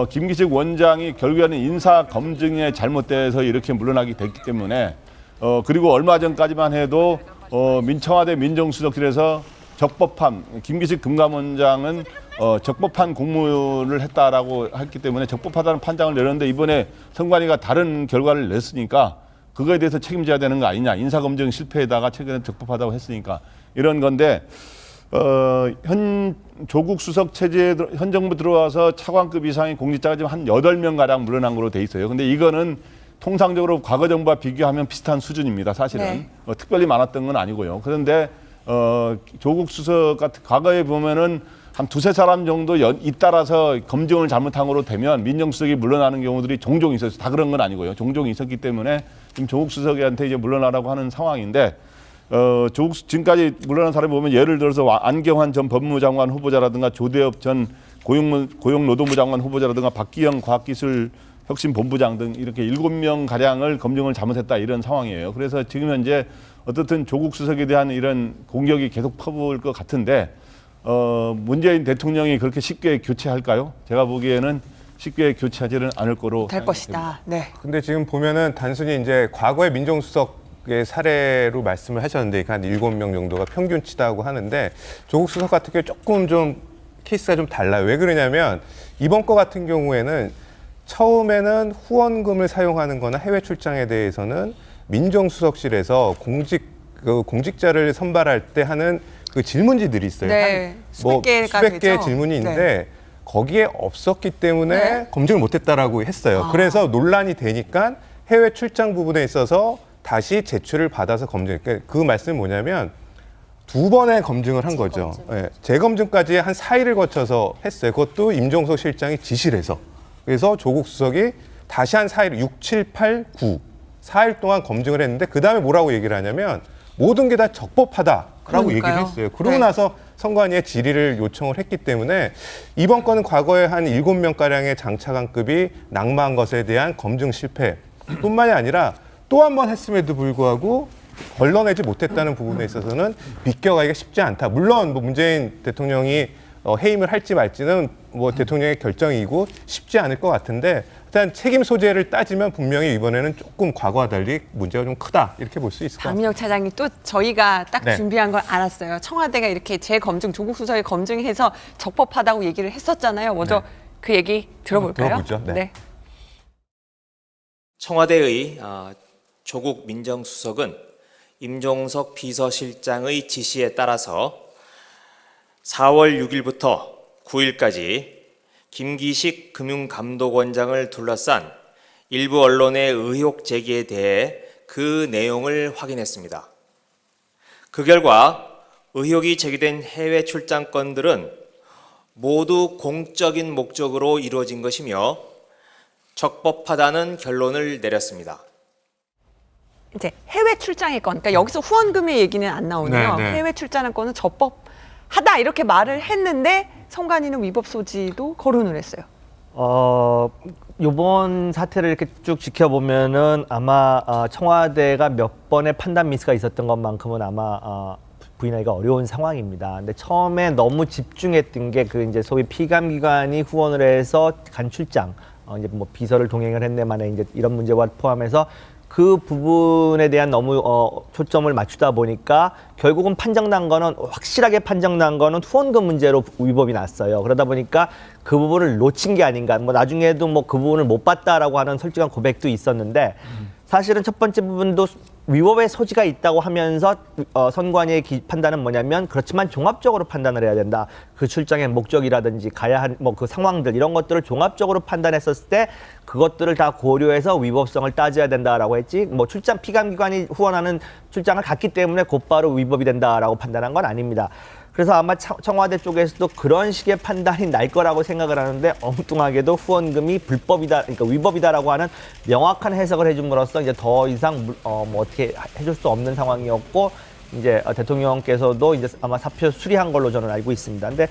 김기식 원장이 결국에는 인사 검증에 잘못돼서 이렇게 물러나게 됐기 때문에 그리고 얼마 전까지만 해도 청와대 민정수석실에서 적법함, 김기식 금감원장은 적법한 공무를 했다라고 했기 때문에 적법하다는 판정을 내렸는데 이번에 선관위가 다른 결과를 냈으니까 그거에 대해서 책임져야 되는 거 아니냐. 인사검증 실패에다가 최근에 적법하다고 했으니까 이런 건데 현 조국 수석 체제에 현 정부 들어와서 차관급 이상의 공직자가 지금 한 8명가량 물러난 걸로 돼 있어요. 근데 이거는 통상적으로 과거 정부와 비교하면 비슷한 수준입니다. 사실은. 네. 특별히 많았던 건 아니고요. 그런데 조국 수석 같은 과거에 보면은 한 2-3사람 정도 잇따라서 검증을 잘못한 거로 되면 민정수석이 물러나는 경우들이 종종 있었어요. 다 그런 건 아니고요. 종종 있었기 때문에 지금 조국 수석한테 이제 물러나라고 하는 상황인데 지금까지 물러난 사람이 보면 예를 들어서 안경환 전 법무장관 후보자라든가 조대엽 전 고용노동부 장관 후보자라든가 박기영 과학기술혁신본부장 등 이렇게 7명 가량을 검증을 잘못했다 이런 상황이에요. 그래서 지금 현재 어떻든 조국 수석에 대한 이런 공격이 계속 퍼부을 것 같은데 문재인 대통령이 그렇게 쉽게 교체할까요? 제가 보기에는 쉽게 교체하지는 않을 거로 될 것이다. 네. 근데 지금 보면은 단순히 이제 과거의 민정수석의 사례로 말씀을 하셨는데 한 7명 정도가 평균치다고 하는데 조국 수석 같은 경우 조금 좀 케이스가 좀 달라요. 왜 그러냐면 이번 거 같은 경우에는 처음에는 후원금을 사용하는 거나 해외 출장에 대해서는 민정수석실에서 공직자를 선발할 때 하는 그 질문지들이 있어요. 네, 수백 개가 수백 개의 되죠. 질문이 있는데 네. 거기에 없었기 때문에 네. 검증을 못했다라고 했어요. 그래서 논란이 되니까 해외 출장 부분에 있어서 다시 제출을 받아서 검증. 그 말씀은 뭐냐면 2번의 검증을 한 거죠. 예, 재검증까지 한 4일을 거쳐서 했어요. 그것도 임종석 실장이 지시를 해서. 그래서 조국 수석이 다시 한 4일, 6, 7, 8, 9, 4일 동안 검증을 했는데 그 다음에 뭐라고 얘기를 하냐면 모든 게 다 적법하다라고 그러니까요. 얘기를 했어요. 그러고 네. 나서 선관위에 질의를 요청을 했기 때문에 이번 건은 과거에 한 7명가량의 장차관급이 낙마한 것에 대한 검증 실패뿐만이 아니라 또 한 번 했음에도 불구하고 걸러내지 못했다는 부분에 있어서는 비껴가기가 쉽지 않다. 물론 뭐 문재인 대통령이 해임을 할지 말지는 뭐 대통령의 결정이고 쉽지 않을 것 같은데 일단 책임 소재를 따지면 분명히 이번에는 조금 과거와 달리 문제가 좀 크다 이렇게 볼 수 있을 것 같습니다. 박민혁 차장이 또 저희가 딱 네. 준비한 걸 알았어요. 청와대가 이렇게 재검증, 조국 수석이 검증해서 적법하다고 얘기를 했었잖아요. 먼저 네. 그 얘기 들어볼까요? 들어보죠. 네. 청와대의 조국 민정수석은 임종석 비서실장의 지시에 따라서 4월 6일부터 9일까지 김기식 금융감독원장을 둘러싼 일부 언론의 의혹 제기에 대해 그 내용을 확인했습니다. 그 결과 의혹이 제기된 해외 출장 건들은 모두 공적인 목적으로 이루어진 것이며 적법하다는 결론을 내렸습니다. 이제 해외 출장의 건, 그러니까 여기서 후원금의 얘기는 안 나오네요. 네, 네. 해외 출장의 건은 적법하다 이렇게 말을 했는데 선관위는 위법 소지도 거론을 했어요. 요번 사태를 이렇게 쭉 지켜보면은 아마 청와대가 몇 번의 판단 미스가 있었던 것만큼은 아마 부인하기가 어려운 상황입니다. 근데 처음에 너무 집중했던 게 그 이제 소위 피감기관이 후원을 해서 간 출장, 이제 뭐 비서를 동행을 했네만에 이제 이런 문제와 포함해서 그 부분에 대한 너무 초점을 맞추다 보니까 결국은 판정난 거는 확실하게 판정난 거는 후원금 문제로 위법이 났어요. 그러다 보니까 그 부분을 놓친 게 아닌가. 뭐 나중에도 뭐 그 부분을 못 봤다라고 하는 솔직한 고백도 있었는데 사실은 첫 번째 부분도 위법의 소지가 있다고 하면서 선관위의 판단은 뭐냐면 그렇지만 종합적으로 판단을 해야 된다. 그 출장의 목적이라든지 가야 할 뭐 그 상황들 이런 것들을 종합적으로 판단했었을 때 그것들을 다 고려해서 위법성을 따져야 된다라고 했지. 뭐 출장 피감기관이 후원하는 출장을 갔기 때문에 곧바로 위법이 된다라고 판단한 건 아닙니다. 그래서 아마 청와대 쪽에서도 그런 식의 판단이 날 거라고 생각을 하는데 엉뚱하게도 후원금이 불법이다, 그러니까 위법이다라고 하는 명확한 해석을 해줌으로써 이제 더 이상 뭐 어떻게 해줄 수 없는 상황이었고 이제 대통령께서도 이제 아마 사표 수리한 걸로 저는 알고 있습니다. 근데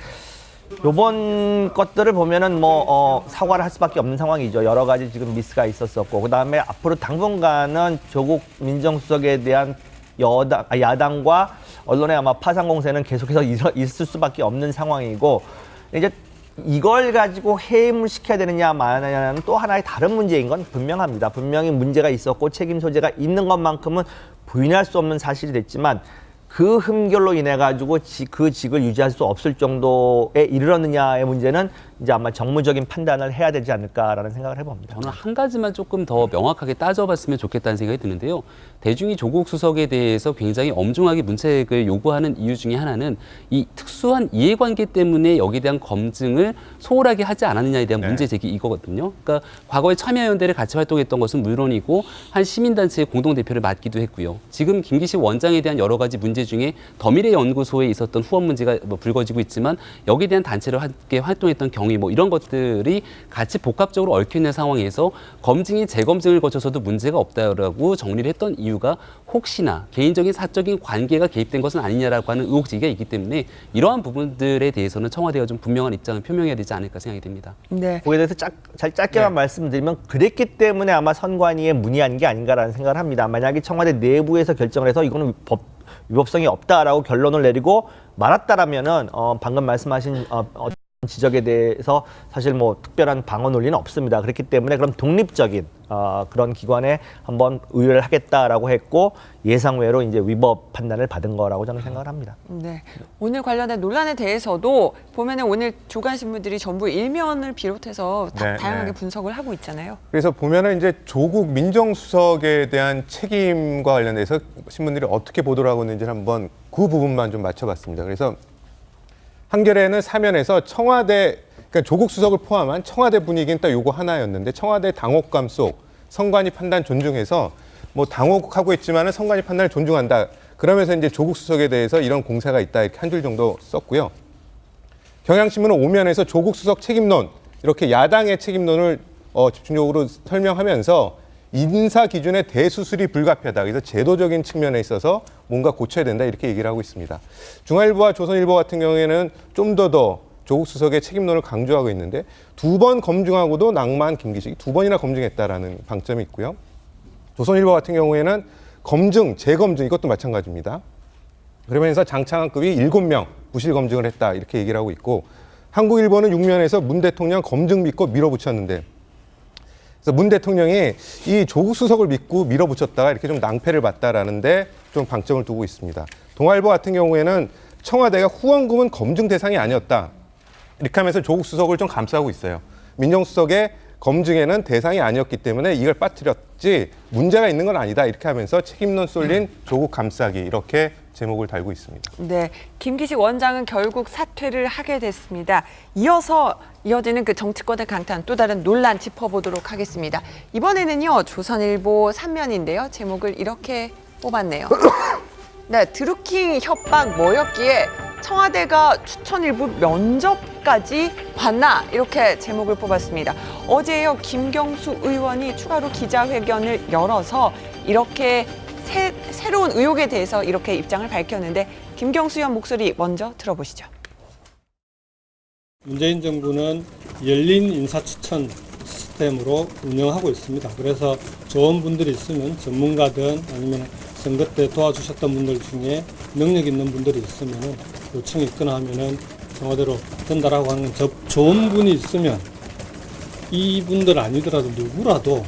요번 것들을 보면은 뭐 사과를 할 수밖에 없는 상황이죠. 여러 가지 지금 미스가 있었었고 그다음에 앞으로 당분간은 조국 민정수석에 대한 야당과 언론의 아마 파상 공세는 계속해서 있을 수밖에 없는 상황이고 이제 이걸 가지고 해임을 시켜야 되느냐 마느냐는 또 하나의 다른 문제인 건 분명합니다. 분명히 문제가 있었고 책임 소재가 있는 것만큼은 부인할 수 없는 사실이 됐지만 그 흠결로 인해 가지고 그 직을 유지할 수 없을 정도에 이르렀느냐의 문제는 이제 아마 정무적인 판단을 해야 되지 않을까라는 생각을 해봅니다. 저는 한 가지만 조금 더 명확하게 따져봤으면 좋겠다는 생각이 드는데요. 대중이 조국 수석에 대해서 굉장히 엄중하게 문책을 요구하는 이유 중에 하나는 이 특수한 이해관계 때문에 여기에 대한 검증을 소홀하게 하지 않았느냐에 대한 문제 제기 이거거든요. 그러니까 과거에 참여연대를 같이 활동했던 것은 물론이고 한 시민단체의 공동대표를 맡기도 했고요. 지금 김기식 원장에 대한 여러 가지 문제 중에 더미래연구소에 있었던 후원 문제가 뭐 불거지고 있지만 여기에 대한 단체로 함께 활동했던 경위 뭐 이런 것들이 같이 복합적으로 얽혀 있는 상황에서 검증이 재검증을 거쳐서도 문제가 없다라고 정리를 했던 이유가 혹시나 개인적인 사적인 관계가 개입된 것은 아니냐라고 하는 의혹 제기가 있기 때문에 이러한 부분들에 대해서는 청와대가 좀 분명한 입장을 표명해야 되지 않을까 생각이 듭니다. 네. 거기에 대해서 짧게만 말씀드리면 그랬기 때문에 아마 선관위에 문의한 게 아닌가라는 생각을 합니다. 만약에 청와대 내부에서 결정을 해서 이거는 위법성이 없다라고 결론을 내리고 말았다라면은 방금 말씀하신 지적에 대해서 사실 뭐 특별한 방어 논리는 없습니다. 그렇기 때문에 그럼 독립적인 그런 기관에 한번 의뢰를 하겠다라고 했고 예상외로 이제 위법 판단을 받은 거라고 저는 생각을 합니다. 네. 오늘 관련된 논란에 대해서도 보면은 오늘 조간 신문들이 전부 일면을 비롯해서 다양하게 분석을 하고 있잖아요. 그래서 보면은 이제 조국 민정수석에 대한 책임과 관련해서 신문들이 어떻게 보도를 하고 있는지 한번 그 부분만 좀 맞춰봤습니다. 그래서 한겨레는 사면에서 청와대, 그러니까 조국 수석을 포함한 청와대 분위기는 딱 요거 하나였는데 청와대 당혹감 속 선관위 판단 존중해서 뭐 당혹하고 있지만은 선관위 판단을 존중한다. 그러면서 이제 조국 수석에 대해서 이런 공세가 있다 이렇게 한 줄 정도 썼고요. 경향신문은 오면에서 조국 수석 책임론 이렇게 야당의 책임론을 집중적으로 설명하면서 인사 기준의 대수술이 불가피하다. 그래서 제도적인 측면에 있어서 뭔가 고쳐야 된다 이렇게 얘기를 하고 있습니다. 중앙일보와 조선일보 같은 경우에는 좀 더 조국 수석의 책임론을 강조하고 있는데 2번 검증하고도 낭만 김기식이 2번이나 검증했다라는 방점이 있고요. 조선일보 같은 경우에는 검증, 재검증 이것도 마찬가지입니다. 그러면서 장창환급이 7명 부실 검증을 했다 이렇게 얘기를 하고 있고 한국일보는 6면에서 문 대통령 검증 믿고 밀어붙였는데 그래서 문 대통령이 이 조국 수석을 믿고 밀어붙였다가 이렇게 좀 낭패를 봤다라는데 좀 방점을 두고 있습니다. 동아일보 같은 경우에는 청와대가 후원금은 검증 대상이 아니었다. 이렇게 하면서 조국 수석을 좀 감싸고 있어요. 민정수석의 검증에는 대상이 아니었기 때문에 이걸 빠뜨렸지 문제가 있는 건 아니다. 이렇게 하면서 책임론 쏠린 조국 감싸기 이렇게 제목을 달고 있습니다. 네, 김기식 원장은 결국 사퇴를 하게 됐습니다. 이어지는 그 정치권의 강탄 또 다른 논란 짚어보도록 하겠습니다. 이번에는요 조선일보 3면인데요. 제목을 이렇게 뽑았네요. 네, 드루킹 협박 뭐였기에 청와대가 추천 일부 면접까지 봤나 이렇게 제목을 뽑았습니다. 어제요 김경수 의원이 추가로 기자회견을 열어서 이렇게 새로운 의혹에 대해서 이렇게 입장을 밝혔는데 김경수 의원 목소리 먼저 들어보시죠. 문재인 정부는 열린 인사추천 시스템으로 운영하고 있습니다. 그래서 좋은 분들이 있으면 전문가든 아니면 선거 때 도와주셨던 분들 중에 능력 있는 분들이 있으면 요청이 있거나 하면은 청와대로 전달하고 하는 건 좋은 분이 있으면 이분들 아니더라도 누구라도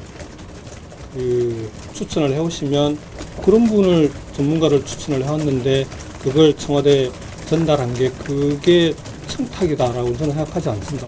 추천을 해오시면 그런 분을 전문가를 추천을 해왔는데 그걸 청와대에 전달한 게 그게 청탁이다라고 저는 생각하지 않습니다.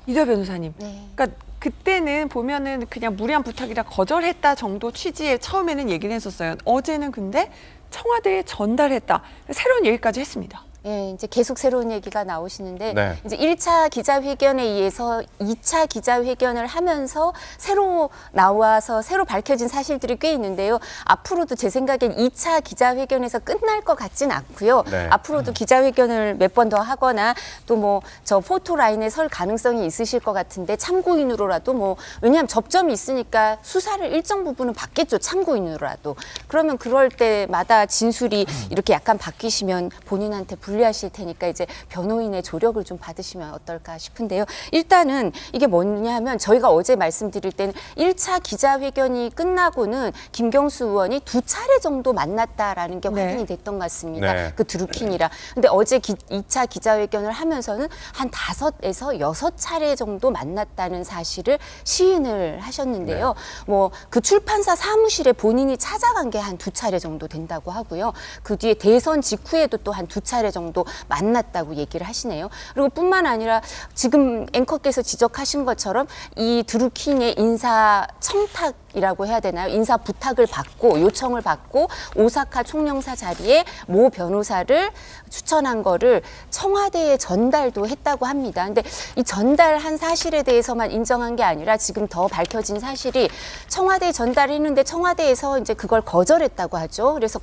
이다 변호사님, 네. 그러니까 그때는 보면은 그냥 무리한 부탁이라 거절했다 정도 취지에 처음에는 얘기를 했었어요. 어제는 근데 청와대에 전달했다. 새로운 얘기까지 했습니다. 예, 이제 계속 새로운 얘기가 나오시는데 네. 이제 1차 기자회견에 의해서 2차 기자회견을 하면서 새로 나와서 새로 밝혀진 사실들이 꽤 있는데요. 앞으로도 제 생각엔 2차 기자회견에서 끝날 것 같진 않고요. 네. 앞으로도 기자회견을 몇 번 더 하거나 또 뭐 저 포토라인에 설 가능성이 있으실 것 같은데 참고인으로라도 뭐 왜냐하면 접점이 있으니까 수사를 일정 부분은 받겠죠. 참고인으로라도. 그러면 그럴 때마다 진술이 이렇게 약간 바뀌시면 본인한테 불리하실 테니까 이제 변호인의 조력을 좀 받으시면 어떨까 싶은데요. 일단은 이게 뭐냐 하면 저희가 어제 말씀드릴 때는 1차 기자회견이 끝나고는 김경수 의원이 2차례 정도 만났다라는 게 확인이 됐던 것 같습니다. 네. 그 드루킹이랑. 근데 어제 2차 기자회견을 하면서는 한 5에서 6차례 정도 만났다는 사실을 시인을 하셨는데요. 뭐 그 출판사 사무실에 본인이 찾아간 게 한 2차례 정도 된다고 하고요. 그 뒤에 대선 직후에도 또 한 2차례 정도 만났다고 얘기를 하시네요. 그리고 뿐만 아니라 지금 앵커께서 지적하신 것처럼 이 드루킹의 인사 청탁이라고 해야 되나요? 인사 부탁을 받고 요청을 받고 오사카 총영사 자리에 모 변호사를 추천한 거를 청와대에 전달도 했다고 합니다. 근데 이 전달한 사실에 대해서만 인정한 게 아니라 지금 더 밝혀진 사실이 청와대에 전달했는데 청와대에서 이제 그걸 거절했다고 하죠. 그래서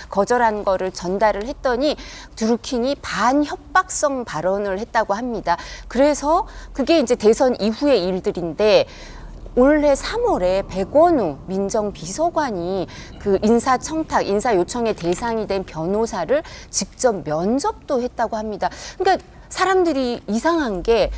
거절한 거를 전달을 했더니 드루킹이 반협박성 발언을 했다고 합니다. 그래서 그게 이제 대선 이후의 일들인데 올해 3월에 백원우 민정비서관이 그 인사 청탁, 인사 요청의 대상이 된 변호사를 직접 면접도 했다고 합니다. 그러니까 사람들이 이상한 게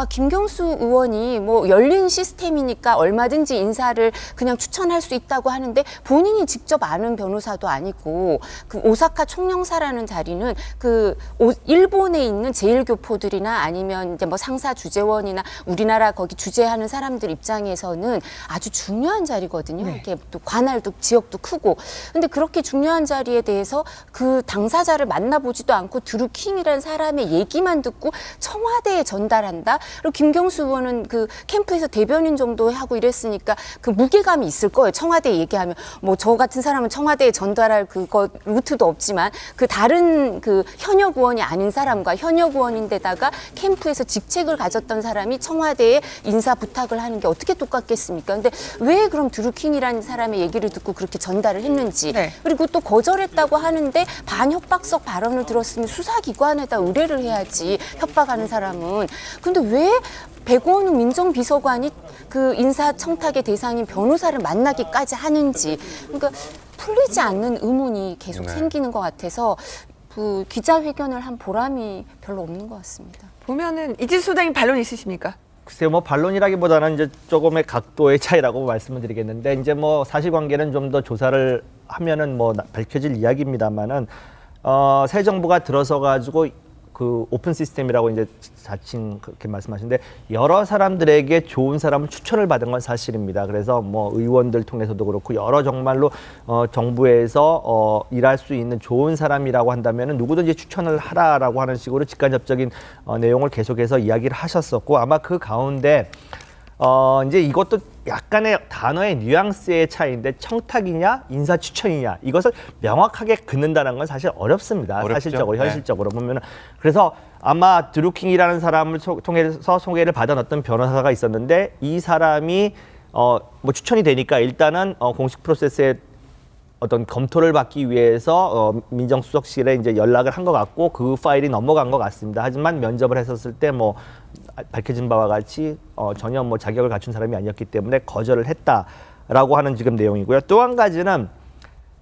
김경수 의원이 뭐 열린 시스템이니까 얼마든지 인사를 그냥 추천할 수 있다고 하는데 본인이 직접 아는 변호사도 아니고 그 오사카 총영사라는 자리는 일본에 있는 제1교포들이나 아니면 이제 뭐 상사 주재원이나 우리나라 거기 주재하는 사람들 입장에서는 아주 중요한 자리거든요. 네. 이렇게 또 관할도 지역도 크고. 근데 그렇게 중요한 자리에 대해서 그 당사자를 만나보지도 않고 드루킹이라는 사람의 얘기만 듣고 청와대에 전달한다. 그리고 김경수 의원은 그 캠프에서 대변인 정도 하고 이랬으니까 그 무게감이 있을 거예요. 청와대 얘기하면 뭐 저 같은 사람은 청와대에 전달할 그거 루트도 없지만 그 다른 그 현역 의원이 아닌 사람과 현역 의원인데다가 캠프에서 직책을 가졌던 사람이 청와대에 인사 부탁을 하는 게 어떻게 똑같겠습니까? 근데 왜 그럼 드루킹이라는 사람의 얘기를 듣고 그렇게 전달을 했는지 네. 그리고 또 거절했다고 하는데 반협박성 발언을 들었으면 수사기관에다 의뢰를 해야지 협박하는 사람은. 근데 왜 백원우 민정비서관이 그 인사청탁의 대상인 변호사를 만나기까지 하는지 그러니까 풀리지 않는 의문이 계속 네. 생기는 것 같아서 그 기자회견을 한 보람이 별로 없는 것 같습니다. 보면은 이진수 소장님 반론 있으십니까? 글쎄요, 뭐 반론이라기보다는 이제 조금의 각도의 차이라고 말씀을 드리겠는데 이제 뭐 사실관계는 좀 더 조사를 하면은 뭐 밝혀질 이야기입니다만은 새 정부가 들어서 가지고 그 오픈 시스템이라고 이제 자칭 그렇게 말씀하시는데 여러 사람들에게 좋은 사람을 추천을 받은 건 사실입니다. 그래서 뭐 의원들 통해서도 그렇고 여러 정말로 정부에서 일할 수 있는 좋은 사람이라고 한다면은 누구든지 추천을 하라라고 하는 식으로 직간접적인 내용을 계속해서 이야기를 하셨었고 아마 그 가운데 이제 이것도 약간의 단어의 뉘앙스의 차이인데 청탁이냐 인사 추천이냐 이것을 명확하게 긋는다는 건 사실 어렵습니다. 어렵죠? 사실적으로 네. 현실적으로 보면 그래서 아마 드루킹이라는 사람을 통해서 소개를 받은 어떤 변호사가 있었는데 이 사람이 뭐 추천이 되니까 일단은 공식 프로세스에 어떤 검토를 받기 위해서 민정수석실에 이제 연락을 한 것 같고 그 파일이 넘어간 것 같습니다. 하지만 면접을 했었을 때 뭐 밝혀진 바와 같이 전혀 뭐 자격을 갖춘 사람이 아니었기 때문에 거절을 했다라고 하는 지금 내용이고요. 또 한 가지는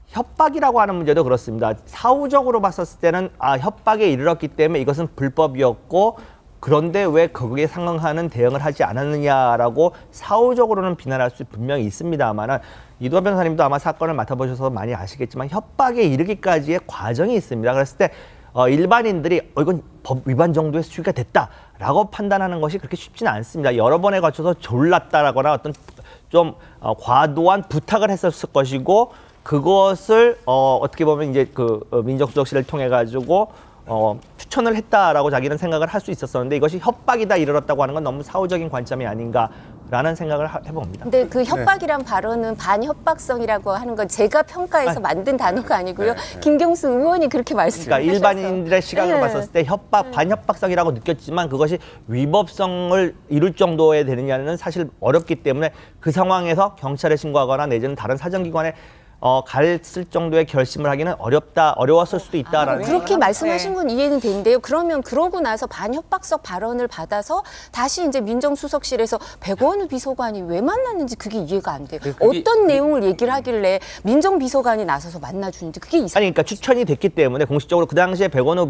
협박이라고 하는 문제도 그렇습니다. 사후적으로 봤었을 때는 협박에 이르렀기 때문에 이것은 불법이었고 그런데 왜 거기에 상응하는 대응을 하지 않았느냐라고 사후적으로는 비난할 수 분명히 있습니다만은 이도하 변호사님도 아마 사건을 맡아보셔서 많이 아시겠지만 협박에 이르기까지의 과정이 있습니다. 그랬을 때 일반인들이 이건 법 위반 정도의 수위가 됐다라고 판단하는 것이 그렇게 쉽지는 않습니다. 여러 번에 걸쳐서 졸랐다라거나 어떤 좀 과도한 부탁을 했었을 것이고 그것을 어떻게 보면 이제 그 민정수석실을 통해 가지고 추천을 했다라고 자기는 생각을 할 수 있었었는데 이것이 협박이다 이르렀다고 하는 건 너무 사후적인 관점이 아닌가라는 생각을 해봅니다. 근데 그 협박이란 발언은 반협박성이라고 하는 건 제가 평가해서 만든 단어가 아니고요. 김경수 의원이 그렇게 말씀하셨어요. 그러니까 일반인들의 시각으로 봤었을 때 반협박성이라고 느꼈지만 그것이 위법성을 이룰 정도에 되느냐는 사실 어렵기 때문에 그 상황에서 경찰에 신고하거나 내지는 다른 사정기관에 갔을 정도의 결심을 하기는 어려웠을 수도 있다라는. 그렇게 말씀하신 건 이해는 되는데요. 그러면 그러고 나서 반협박성 발언을 받아서 다시 이제 민정수석실에서 백원우 비서관이 왜 만났는지 그게 이해가 안 돼요. 어떤 내용을 얘기를 하길래 민정비서관이 나서서 만나주는지 그게 이상해요. 아니, 그러니까 추천이 됐기 때문에 공식적으로 그 당시에 백원우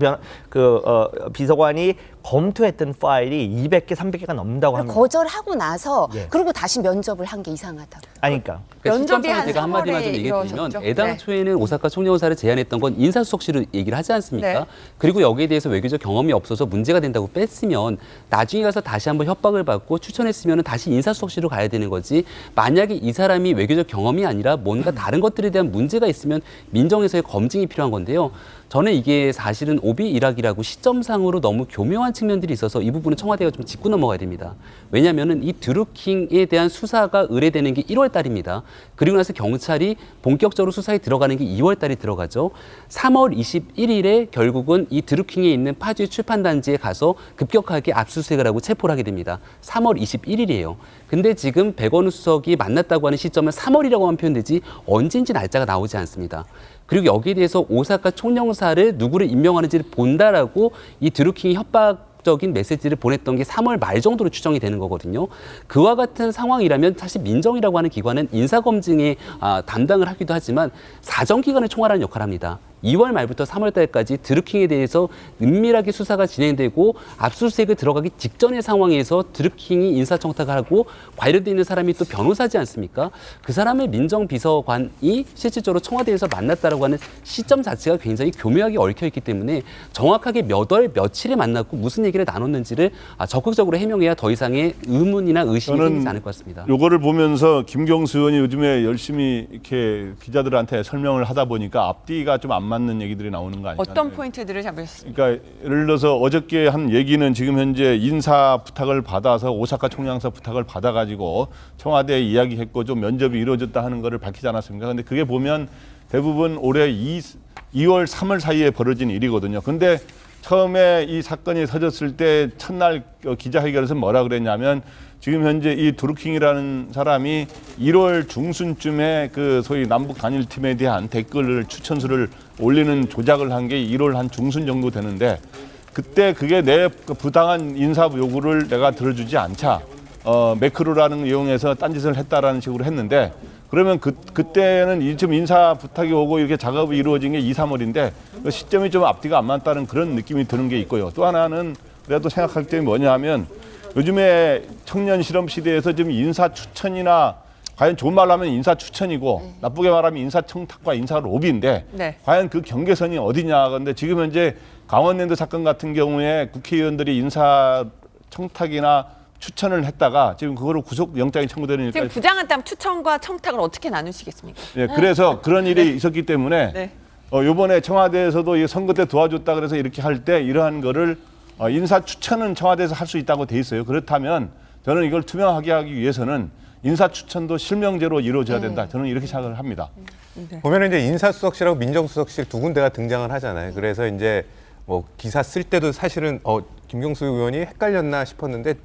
비서관이 검토했던 파일이 200개, 300개가 넘는다고 합니다. 거절하고 나서 예. 그리고 다시 면접을 한 게 이상하다고. 아니, 그러니까. 면접이 한 제가 한마디만 3월에 좀 얘기해드리면 이루어졌죠. 애당초에는 오사카 총영사를 제안했던 건 인사수석실을 얘기를 하지 않습니까? 네. 그리고 여기에 대해서 외교적 경험이 없어서 문제가 된다고 뺐으면 나중에 가서 다시 한번 협박을 받고 추천했으면 다시 인사수석실로 가야 되는 거지. 만약에 이 사람이 외교적 경험이 아니라 뭔가 다른 것들에 대한 문제가 있으면 민정에서의 검증이 필요한 건데요. 저는 이게 사실은 오비 일학이라고 시점상으로 너무 교묘한 측면들이 있어서 이 부분은 청와대가 좀 짚고 넘어가야 됩니다. 왜냐하면 이 드루킹에 대한 수사가 의뢰되는 게 1월 달입니다. 그리고 나서 경찰이 본격적으로 수사에 들어가는 게 2월 달에 들어가죠. 3월 21일에 결국은 이 드루킹에 있는 파주 출판단지에 가서 급격하게 압수수색을 하고 체포를 하게 됩니다. 3월 21일이에요. 근데 지금 백원우 수석이 만났다고 하는 시점은 3월이라고만 표현되지 언제인지 날짜가 나오지 않습니다. 그리고 여기에 대해서 오사카 총영사를 누구를 임명하는지를 본다라고 이 드루킹이 협박적인 메시지를 보냈던 게 3월 말 정도로 추정이 되는 거거든요. 그와 같은 상황이라면 사실 민정이라고 하는 기관은 인사검증에 담당을 하기도 하지만 사정기관을 총괄하는 역할을 합니다. 2월 말부터 3월 달까지 드루킹에 대해서 은밀하게 수사가 진행되고 압수수색에 들어가기 직전의 상황에서 드루킹이 인사청탁하고 관련돼 있는 사람이 또 변호사지 않습니까? 그 사람을 민정비서관이 실질적으로 청와대에서 만났다라고 하는 시점 자체가 굉장히 교묘하게 얽혀있기 때문에 정확하게 몇 월 며칠에 만났고 무슨 얘기를 나눴는지를 적극적으로 해명해야 더 이상의 의문이나 의심이 생기지 않을 것 같습니다. 요거를 보면서 김경수 의원이 요즘에 열심히 이렇게 기자들한테 설명을 하다 보니까 앞뒤가 좀 안 맞는 얘기들이 나오는 거 아니에요? 어떤 포인트들을 잡으셨습니까? 그러니까 예를 들어서 어저께 한 얘기는 지금 현재 인사 부탁을 받아서 오사카 총영사 부탁을 받아가지고 청와대에 이야기했고 좀 면접이 이루어졌다 하는 거를 밝히지 않았습니까? 근데 그게 보면 대부분 올해 2월, 3월 사이에 벌어진 일이거든요. 근데 처음에 이 사건이 터졌을 때 첫날 기자회견에서 뭐라 그랬냐면 지금 현재 이 드루킹이라는 사람이 1월 중순쯤에 그 소위 남북 단일팀에 대한 댓글을 추천수를 올리는 조작을 한 게 1월 한 중순 정도 되는데 그때 그게 내 부당한 인사 요구를 내가 들어주지 않자 매크로라는 이용해서 딴짓을 했다라는 식으로 했는데 그러면 그때는 지금 인사 부탁이 오고 이렇게 작업이 이루어진 게 2, 3월인데 그 시점이 좀 앞뒤가 안 맞다는 그런 느낌이 드는 게 있고요. 또 하나는 내가 또 생각할 때 뭐냐 하면 요즘에 청년 실험 시대에서 지금 인사 추천이나 과연 좋은 말로 하면 인사 추천이고 나쁘게 말하면 인사 청탁과 인사 로비인데 네. 과연 그 경계선이 어디냐. 그런데 지금 현재 강원랜드 사건 같은 경우에 국회의원들이 인사 청탁이나 추천을 했다가 지금 그거로 구속영장이 청구되니까 지금 부당한 땀 추천과 청탁을 어떻게 나누시겠습니까? 예, 그래서 그런 일이 있었기 때문에 네. 이번에 청와대에서도 이 선거 때 도와줬다 그래서 이렇게 할 때 이러한 거를 인사 추천은 청와대에서 할 수 있다고 돼 있어요. 그렇다면 저는 이걸 투명하게 하기 위해서는 인사 추천도 실명제로 이루어져야 된다. 저는 이렇게 생각을 합니다. 보면은 이제 인사수석실하고 민정수석실 두 군데가 등장을 하잖아요. 그래서 이제 뭐 기사 쓸 때도 사실은 김경수 의원이 헷갈렸나 싶었는데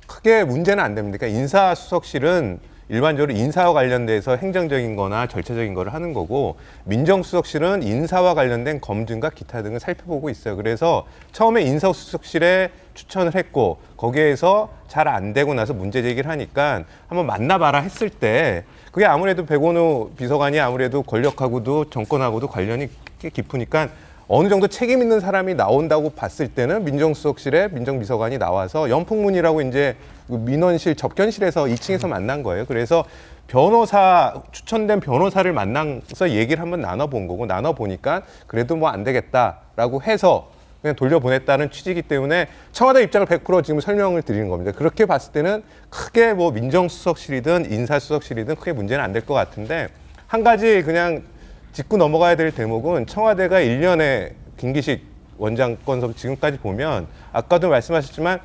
크게 문제는 안 됩니다. 그러니까 인사수석실은 일반적으로 인사와 관련돼서 행정적인 거나 절차적인 거를 하는 거고 민정수석실은 인사와 관련된 검증과 기타 등을 살펴보고 있어요. 그래서 처음에 인사수석실에 추천을 했고 거기에서 잘 안 되고 나서 문제 제기를 하니까 한번 만나봐라 했을 때 그게 아무래도 백원우 비서관이 아무래도 권력하고도 정권하고도 관련이 꽤 깊으니까 어느 정도 책임 있는 사람이 나온다고 봤을 때는 민정수석실에 민정비서관이 나와서 연풍문이라고 이제 민원실 접견실에서 2층에서 만난 거예요. 그래서 추천된 변호사를 만나서 얘기를 한번 나눠본 거고 나눠보니까 그래도 뭐 안 되겠다라고 해서 그냥 돌려보냈다는 취지이기 때문에 청와대 입장을 100% 지금 설명을 드리는 겁니다. 그렇게 봤을 때는 크게 뭐 민정수석실이든 인사수석실이든 크게 문제는 안 될 것 같은데 한 가지 그냥 짚고 넘어가야 될 대목은 청와대가 1년에 김기식 원장 건서 지금까지 보면 아까도 말씀하셨지만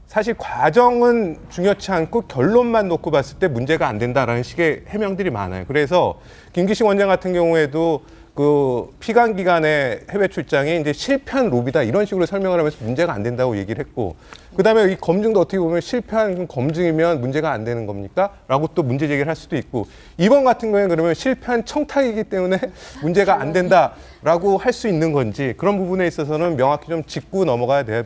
사실 과정은 중요치 않고 결론만 놓고 봤을 때 문제가 안 된다라는 식의 해명들이 많아요. 그래서 김기식 원장 같은 경우에도 그 피감 기관의 해외 출장이 이제 실패한 로비다 이런 식으로 설명을 하면서 문제가 안 된다고 얘기를 했고 그다음에 이 검증도 어떻게 보면 실패한 검증이면 문제가 안 되는 겁니까? 라고 또 문제 제기를 할 수도 있고 이번 같은 경우에는 그러면 실패한 청탁이기 때문에 문제가 안 된다라고 할 수 있는 건지 그런 부분에 있어서는 명확히 좀 짚고 넘어가야 될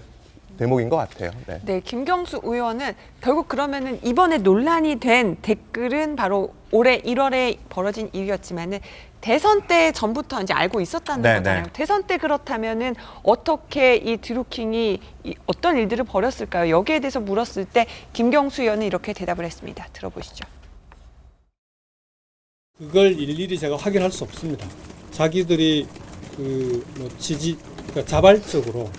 대목인 것 같아요. 네, 김경수 의원은 결국 그러면은 이번에 논란이 된 댓글은 바로 올해 1월에 벌어진 일이었지만은 대선 때 전부터 이제 알고 있었다는 거잖아요. 대선 때 그렇다면은 어떻게 이 드루킹이 어떤 일들을 벌였을까요? 여기에 대해서 물었을 때 김경수 의원은 이렇게 대답을 했습니다. 들어보시죠. 그걸 일일이 제가 확인할 수 없습니다. 자기들이 그러니까 자발적으로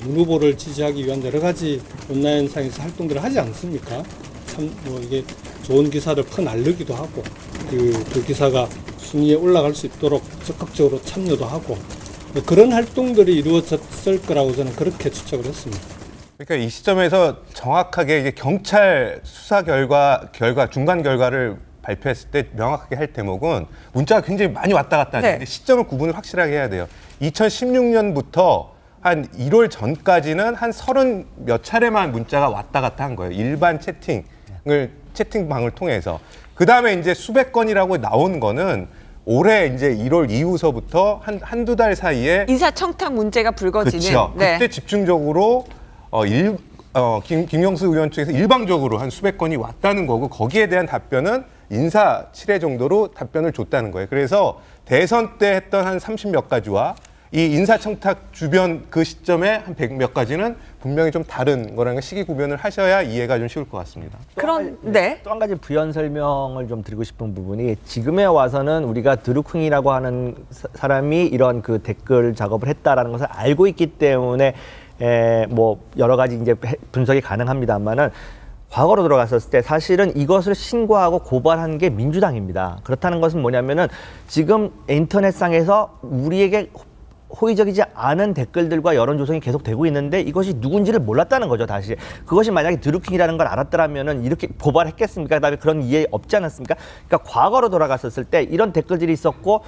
문 후보를 지지하기 위한 여러 가지 온라인상에서 활동들을 하지 않습니까? 참 뭐 이게 좋은 기사를 퍼날르기도 하고 그 기사가 순위에 올라갈 수 있도록 적극적으로 참여도 하고 그런 활동들이 이루어졌을 거라고 저는 그렇게 추측을 했습니다. 그러니까 이 시점에서 정확하게 이제 경찰 수사 중간 결과를 발표했을 때 명확하게 할 대목은 문자가 굉장히 많이 왔다 갔다 하는데 시점을 구분을 확실하게 해야 돼요. 2016년부터 한 1월 전까지는 한 30 몇 차례만 문자가 왔다 갔다 한 거예요. 일반 채팅방을 통해서. 그 다음에 이제 수백 건이라고 나온 거는 올해 이제 1월 이후서부터 한두 달 사이에 인사청탁 문제가 불거지는. 그렇죠. 그때 집중적으로 김경수 의원 측에서 일방적으로 한 수백 건이 왔다는 거고 거기에 대한 답변은 인사 7회 정도로 답변을 줬다는 거예요. 그래서 대선 때 했던 한 30몇 가지와 이 인사청탁 주변 그 시점에 한 100몇 가지는 분명히 좀 다른 거라는 걸 시기 구별을 하셔야 이해가 좀 쉬울 것 같습니다. 그런데 또 한 가지 부연 설명을 좀 드리고 싶은 부분이 지금에 와서는 우리가 드루킹이라고 하는 사람이 이런 그 댓글 작업을 했다라는 것을 알고 있기 때문에 뭐 여러 가지 이제 분석이 가능합니다만은 과거로 돌아갔었을 때 사실은 이것을 신고하고 고발한 게 민주당입니다. 그렇다는 것은 뭐냐면은 지금 인터넷상에서 우리에게 호의적이지 않은 댓글들과 여론 조성이 계속되고 있는데 이것이 누군지를 몰랐다는 거죠. 다시 그것이 만약에 드루킹이라는 걸 알았더라면은 이렇게 고발했겠습니까? 그다음에 그런 이해 없지 않았습니까? 그러니까 과거로 돌아갔었을 때 이런 댓글들이 있었고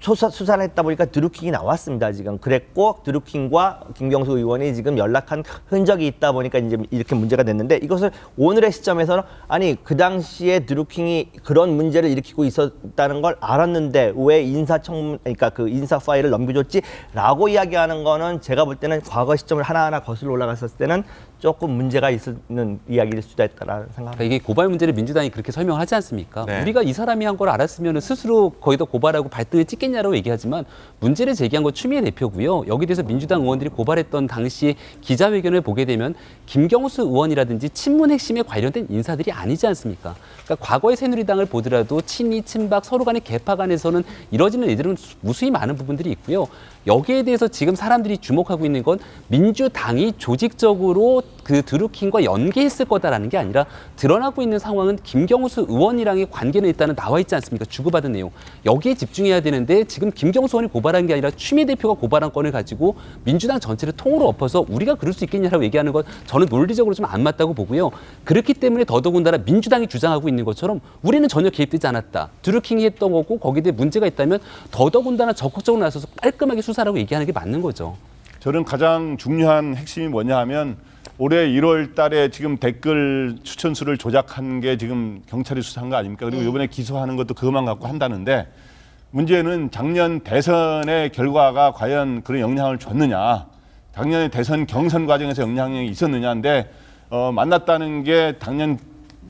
수사를 했다 보니까 드루킹이 나왔습니다. 지금 그랬고 드루킹과 김경수 의원이 지금 연락한 흔적이 있다 보니까 이제 이렇게 문제가 됐는데 이것을 오늘의 시점에서는 아니 그 당시에 드루킹이 그런 문제를 일으키고 있었다는 걸 알았는데 왜 인사청문 그러니까 그 인사 파일을 넘겨줬지라고 이야기하는 거는 제가 볼 때는 과거 시점을 하나하나 거슬러 올라갔었을 때는 조금 문제가 있는 이야기일 수도 있다라는 생각합니다. 그러니까 이게 고발 문제를 민주당이 그렇게 설명하지 않습니까? 네. 우리가 이 사람이 한 걸 알았으면 스스로 거기다 고발하고 발등을 찍겠냐라고 얘기하지만 문제를 제기한 건 추미애 대표고요. 여기 대해서 민주당 의원들이 고발했던 당시 기자회견을 보게 되면 김경수 의원이라든지 친문 핵심에 관련된 인사들이 아니지 않습니까? 그러니까 과거의 새누리당을 보더라도 친이, 친박 서로 간의 개파 간에서는 이뤄지는 일들은 무수히 많은 부분들이 있고요. 여기에 대해서 지금 사람들이 주목하고 있는 건 민주당이 조직적으로 그 드루킹과 연계했을 거다라는 게 아니라 드러나고 있는 상황은 김경수 의원이랑의 관계는 일단은 나와 있지 않습니까? 주고받은 내용. 여기에 집중해야 되는데 지금 김경수 의원이 고발한 게 아니라 추미애 대표가 고발한 건을 가지고 민주당 전체를 통으로 엎어서 우리가 그럴 수 있겠냐라고 얘기하는 건 저는 논리적으로 좀 안 맞다고 보고요. 그렇기 때문에 더더군다나 민주당이 주장하고 있는 것처럼 우리는 전혀 개입되지 않았다. 드루킹이 했던 거고 거기에 대해 문제가 있다면 더더군다나 적극적으로 나서서 깔끔하게 수사라고 얘기하는 게 맞는 거죠. 저는 가장 중요한 핵심이 뭐냐 하면 올해 1월 달에 지금 댓글 추천수를 조작한 게 지금 경찰이 수사한 거 아닙니까? 그리고 이번에 기소하는 것도 그것만 갖고 한다는데 문제는 작년 대선의 결과가 과연 그런 영향을 줬느냐. 작년에 대선 경선 과정에서 영향이 있었느냐인데 만났다는 게 당년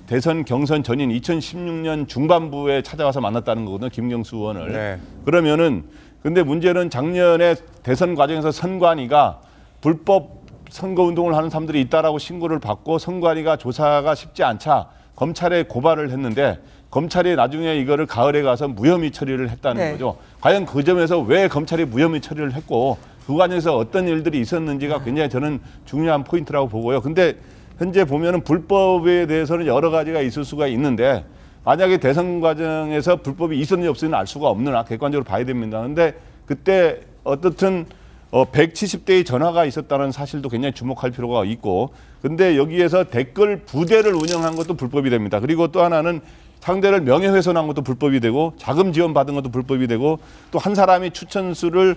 대선 경선 전인 2016년 중반부에 찾아와서 만났다는 거거든요. 김경수 의원을. 네. 그러면은 근데 문제는 작년에 대선 과정에서 선관위가 불법 선거운동을 하는 사람들이 있다라고 신고를 받고 선관위가 조사가 쉽지 않자 검찰에 고발을 했는데 검찰이 나중에 이거를 가을에 가서 무혐의 처리를 했다는 거죠. 과연 그 점에서 왜 검찰이 무혐의 처리를 했고 그 과정에서 어떤 일들이 있었는지가 굉장히 저는 중요한 포인트라고 보고요. 근데 현재 보면은 불법에 대해서는 여러 가지가 있을 수가 있는데 만약에 대선 과정에서 불법이 있었는지 없었는지 알 수가 없느나 객관적으로 봐야 됩니다. 그런데 그때 어떻든 170대의 전화가 있었다는 사실도 굉장히 주목할 필요가 있고 근데 여기에서 댓글 부대를 운영한 것도 불법이 됩니다. 그리고 또 하나는 상대를 명예훼손한 것도 불법이 되고 자금 지원 받은 것도 불법이 되고 또 한 사람이 추천수를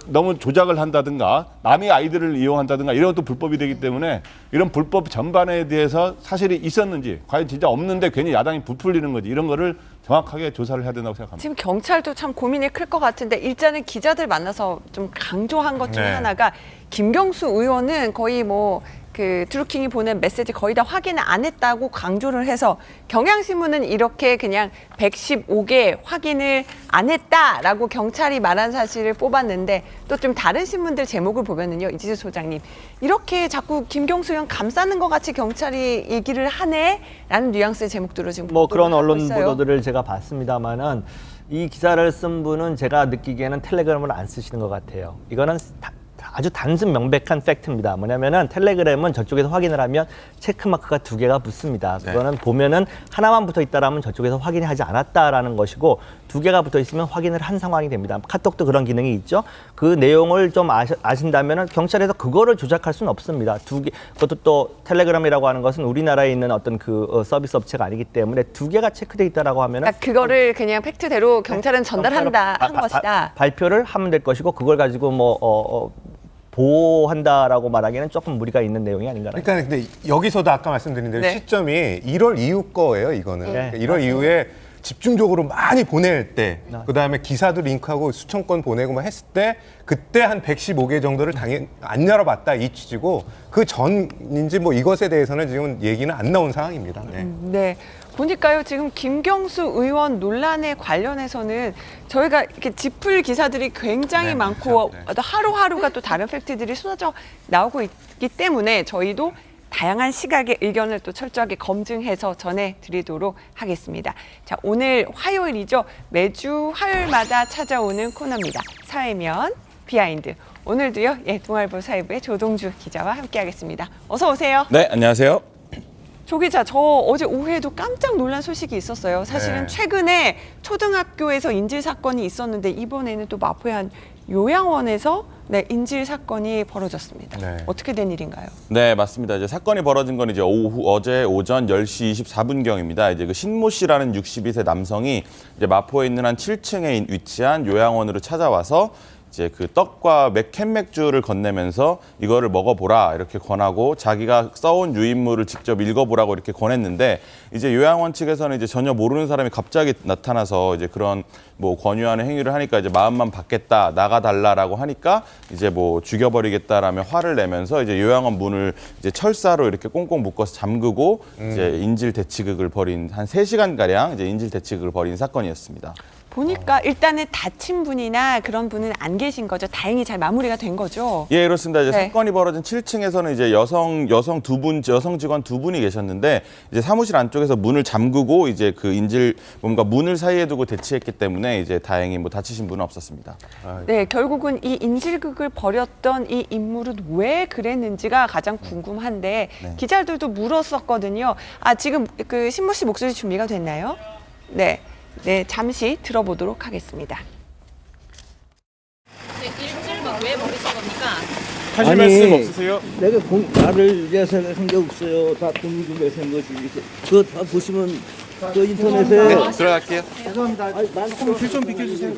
너무 조작을 한다든가 남의 아이들을 이용한다든가 이런 것도 불법이 되기 때문에 이런 불법 전반에 대해서 사실이 있었는지 과연 진짜 없는데 괜히 야당이 부풀리는 거지 이런 거를 정확하게 조사를 해야 된다고 생각합니다. 지금 경찰도 참 고민이 클 것 같은데 일단은 기자들 만나서 좀 강조한 것 중에 하나가 김경수 의원은 거의 뭐 그 드루킹이 보낸 메시지 거의 다 확인을 안 했다고 강조를 해서 경향신문은 이렇게 그냥 115개 확인을 안 했다라고 경찰이 말한 사실을 뽑았는데 또 좀 다른 신문들 제목을 보면은요 이지수 소장님 이렇게 자꾸 김경수 의원 감싸는 것 같이 경찰이 얘기를 하네라는 뉘앙스의 제목들을 지금 뭐 그런 언론 있어요. 보도들을 제가 봤습니다만은 이 기사를 쓴 분은 제가 느끼기에는 텔레그램을 안 쓰시는 것 같아요. 이거는 아주 단순 명백한 팩트입니다. 뭐냐면은 텔레그램은 저쪽에서 확인을 하면 체크마크가 2개가 붙습니다. 그거는 보면은 하나만 붙어 있다라면 저쪽에서 확인하지 않았다라는 것이고 2개가 붙어 있으면 확인을 한 상황이 됩니다. 카톡도 그런 기능이 있죠. 그 내용을 좀 아신다면은 경찰에서 그거를 조작할 수는 없습니다. 2개 그것도 또 텔레그램이라고 하는 것은 우리나라에 있는 어떤 그 서비스 업체가 아니기 때문에 2개가 체크돼 있다라고 하면은 그러니까 그거를 그냥 팩트대로 경찰은 전달한다 한 것이다. 발표를 하면 될 것이고 그걸 가지고 뭐 보호한다라고 말하기에는 조금 무리가 있는 내용이 아닌가. 그러니까 근데 여기서도 아까 말씀드린 대로 시점이 1월 이후 거예요, 이거는. 그러니까 1월 이후에 집중적으로 많이 보낼 때, 그다음에 기사도 링크하고 수천 건 보내고 막 했을 때 그때 한 115개 정도를 당연히 안 열어봤다 이 취지고 그 전인지 뭐 이것에 대해서는 지금 얘기는 안 나온 상황입니다. 네. 보니까요, 지금 김경수 의원 논란에 관련해서는 저희가 이렇게 짚을 기사들이 굉장히 많고 또 하루하루가 또 다른 팩트들이 쏟아져 나오고 있기 때문에 저희도 다양한 시각의 의견을 또 철저하게 검증해서 전해드리도록 하겠습니다. 자, 오늘 화요일이죠. 매주 화요일마다 찾아오는 코너입니다. 사회면 비하인드. 오늘도요, 동아일보 사회부의 조동주 기자와 함께하겠습니다. 어서 오세요. 네, 안녕하세요. 조 기자, 저 어제 오후에도 깜짝 놀란 소식이 있었어요. 사실은 최근에 초등학교에서 인질 사건이 있었는데 이번에는 또 마포의 한 요양원에서 인질 사건이 벌어졌습니다. 어떻게 된 일인가요? 네, 맞습니다. 이제 사건이 벌어진 건 이제 어제 오전 10시 24분경입니다. 이제 그 신모 씨라는 62세 남성이 이제 마포에 있는 한 7층에 위치한 요양원으로 찾아와서 이제 그 떡과 캔맥주를 건네면서 이거를 먹어보라 이렇게 권하고 자기가 써온 유인물을 직접 읽어보라고 이렇게 권했는데 이제 요양원 측에서는 이제 전혀 모르는 사람이 갑자기 나타나서 이제 그런 뭐 권유하는 행위를 하니까 이제 마음만 받겠다 나가달라라고 하니까 이제 뭐 죽여버리겠다라며 화를 내면서 이제 요양원 문을 이제 철사로 이렇게 꽁꽁 묶어서 잠그고 이제 인질 대치극을 벌인 한 3시간 가량 이제 인질 대치극을 벌인 사건이었습니다. 보니까 일단은 다친 분이나 그런 분은 안 계신 거죠. 다행히 잘 마무리가 된 거죠. 예, 그렇습니다. 이제 사건이 벌어진 7층에서는 이제 여성 직원 2분이 계셨는데 이제 사무실 안쪽에서 문을 잠그고 이제 그 뭔가 문을 사이에 두고 대치했기 때문에 이제 다행히 뭐 다치신 분은 없었습니다. 네, 결국은 이 인질극을 벌였던 이 인물은 왜 그랬는지가 가장 궁금한데 기자들도 물었었거든요. 지금 그 신모 씨 목소리 준비가 됐나요? 네, 잠시 들어보도록 하겠습니다. 일주일만 왜 버리신 겁니까? 하실 말씀 없으세요? 내가 나를 위해서 한 게 없어요. 다 돈 주고 산 거지. 그거 다 보시면 그 인터넷에. 네, 들어갈게요. 죄송합니다. 조금 길 좀 비켜주세요.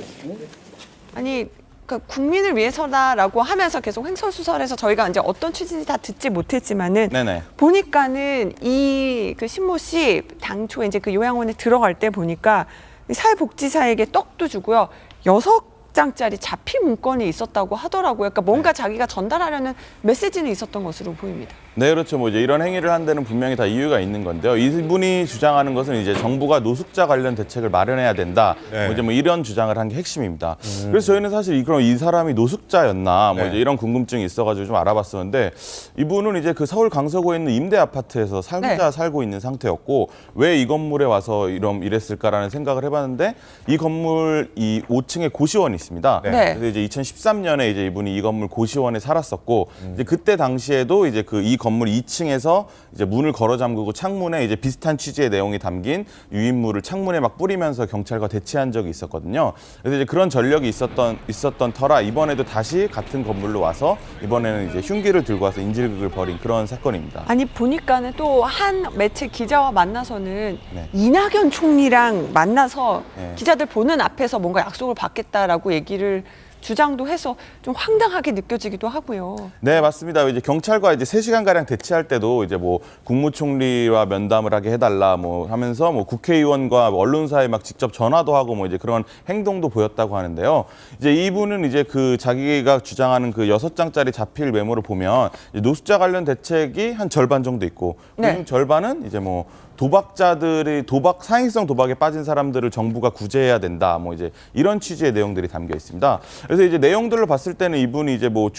아니, 그러니까 국민을 위해서다라고 하면서 계속 횡설수설해서 저희가 이제 어떤 취지인지 다 듣지 못했지만은 보니까는 이 그 신모 씨 당초에 이제 그 요양원에 들어갈 때 보니까 사회복지사에게 떡도 주고요. 6장짜리 자필 문건이 있었다고 하더라고요. 그러니까 뭔가 자기가 전달하려는 메시지는 있었던 것으로 보입니다. 네, 그렇죠. 뭐 이제 이런 행위를 한 데는 분명히 다 이유가 있는 건데요. 이분이 주장하는 것은 이제 정부가 노숙자 관련 대책을 마련해야 된다. 뭐 이제 뭐 이런 주장을 한 게 핵심입니다. 그래서 저희는 사실 그럼 이 사람이 노숙자였나 뭐 이제 이런 궁금증이 있어가지고 좀 알아봤었는데 이분은 이제 그 서울 강서구에 있는 임대 아파트에서 혼자 살고 있는 상태였고 왜 이 건물에 와서 이랬을까라는 생각을 해봤는데 이 건물 이 5층에 고시원이 있습니다. 그래서 이제 2013년에 이제 이분이 이 건물 고시원에 살았었고 이제 그때 당시에도 이제 이 건물 2층에서 이제 문을 걸어 잠그고 창문에 이제 비슷한 취지의 내용이 담긴 유인물을 창문에 막 뿌리면서 경찰과 대치한 적이 있었거든요. 그래서 이제 그런 전력이 있었던 터라 이번에도 다시 같은 건물로 와서 이번에는 이제 흉기를 들고 와서 인질극을 벌인 그런 사건입니다. 아니 보니까는 또 한 매체 기자와 만나서는 이낙연 총리랑 만나서 기자들 보는 앞에서 뭔가 약속을 받겠다라고 얘기를 주장도 해서 좀 황당하게 느껴지기도 하고요. 네, 맞습니다. 이제 경찰과 이제 3시간 가량 대치할 때도 이제 뭐 국무총리와 면담을 하게 해달라 뭐 하면서 뭐 국회의원과 언론사에 막 직접 전화도 하고 뭐 이제 그런 행동도 보였다고 하는데요. 이제 이분은 이제 그 자기가 주장하는 그 6장짜리 자필 메모를 보면 이제 노숙자 관련 대책이 한 절반 정도 있고 그중 절반은 이제 뭐 도박자들이 사행성 도박에 빠진 사람들을 정부가 구제해야 된다. 뭐 이제 이런 취지의 내용들이 담겨 있습니다. 그래서 이제 내용들을 봤을 때는 이분이 이제 뭐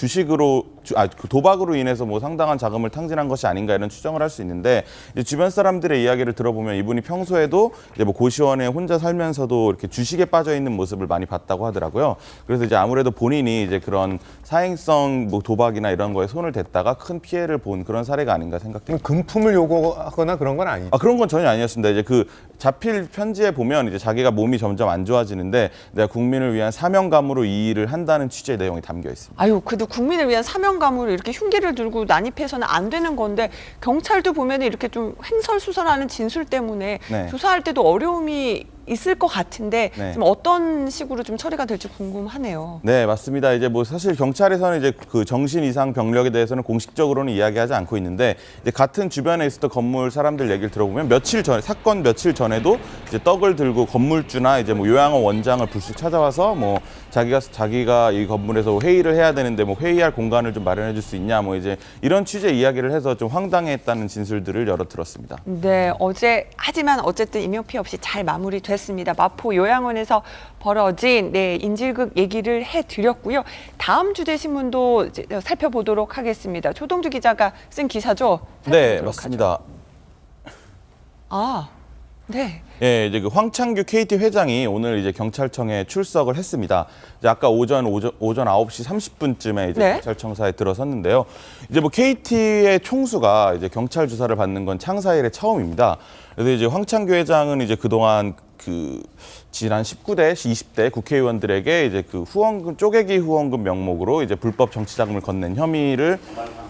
도박으로 인해서 뭐 상당한 자금을 탕진한 것이 아닌가 이런 추정을 할 수 있는데 이제 주변 사람들의 이야기를 들어보면 이분이 평소에도 이제 뭐 고시원에 혼자 살면서도 이렇게 주식에 빠져 있는 모습을 많이 봤다고 하더라고요. 그래서 이제 아무래도 본인이 이제 그런 사행성 뭐 도박이나 이런 거에 손을 댔다가 큰 피해를 본 그런 사례가 아닌가 생각됩니다. 금품을 요구하거나 그런 건 아니죠? 그런 건 전혀 아니었습니다. 이제 그 자필 편지에 보면 이제 자기가 몸이 점점 안 좋아지는데 내가 국민을 위한 사명감으로 이 일을 한다는 취지의 내용이 담겨 있습니다. 아유, 그래도 국민을 위한 사명감으로 이렇게 흉기를 들고 난입해서는 안 되는 건데 경찰도 보면 이렇게 좀 횡설수설하는 진술 때문에 조사할 때도 어려움이 있을 것 같은데 네. 좀 어떤 식으로 좀 처리가 될지 궁금하네요. 네, 맞습니다. 이제 뭐 사실 경찰에서는 이제 그 정신 이상 병력에 대해서는 공식적으로는 이야기하지 않고 있는데 이제 같은 주변에 있었던 건물 사람들 얘기를 들어보면 사건 며칠 전에도 이제 떡을 들고 건물주나 이제 뭐 요양원 원장을 불쑥 찾아와서 뭐 자기가 이 건물에서 회의를 해야 되는데 뭐 회의할 공간을 좀 마련해 줄 수 있냐 뭐 이제 이런 취지의 이야기를 해서 좀 황당해했다는 진술들을 여러 들었습니다. 네, 하지만 어쨌든 인명피해 없이 잘 마무리됐습니다. 마포 요양원에서 벌어진 인질극 얘기를 해드렸고요. 다음 주제 신문도 이제 살펴보도록 하겠습니다. 조동주 기자가 쓴 기사죠? 네, 맞습니다. 네. 예, 이제 그 황창규 KT 회장이 오늘 이제 경찰청에 출석을 했습니다. 이제 아까 오전 9시 30분쯤에 이제 경찰청사에 들어섰는데요. 이제 뭐 KT의 총수가 이제 경찰 조사를 받는 건 창사 이래 처음입니다. 그래서 이제 황창규 회장은 이제 그동안 그 지난 19대, 20대 국회의원들에게 이제 그 후원금, 쪼개기 후원금 명목으로 이제 불법 정치자금을 건넨 혐의를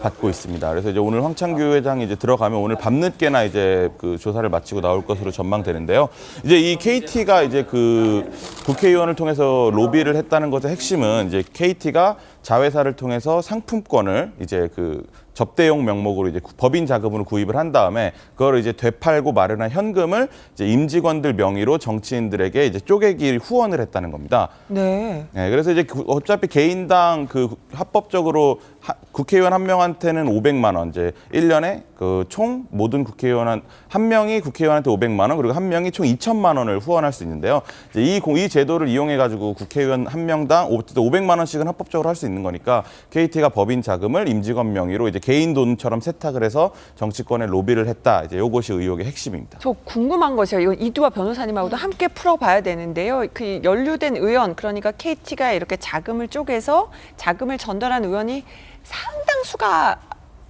받고 있습니다. 그래서 이제 오늘 황창규 회장이 이제 들어가면 오늘 밤늦게나 이제 그 조사를 마치고 나올 것으로 전망되는데요. 이제 이 KT가 이제 그 국회의원을 통해서 로비를 했다는 것의 핵심은 이제 KT가 자회사를 통해서 상품권을 이제 그 접대용 명목으로 이제 법인 자금으로 구입을 한 다음에 그걸 이제 되팔고 마련한 현금을 이제 임직원들 명의로 정치인들에게 이제 쪼개기 후원을 했다는 겁니다. 네. 네, 그래서 이제 어차피 개인당 그 합법적으로 국회의원 한 명한테는 500만 원, 이제 1년에 그 총 모든 국회의원 한 명이 국회의원한테 500만 원, 그리고 한 명이 총 2천만 원을 후원할 수 있는데요. 이제 이 제도를 이용해 가지고 국회의원 한 명당 500만 원씩은 합법적으로 할 수 있는 거니까 KT가 법인 자금을 임직원 명의로 이제 개인 돈처럼 세탁을 해서 정치권에 로비를 했다. 이제 이것이 의혹의 핵심입니다. 저 궁금한 것이요. 이건 이두화 변호사님하고도 함께 풀어봐야 되는데요. 그 연루된 의원, 그러니까 KT가 이렇게 자금을 쪼개서 자금을 전달한 의원이 상당수가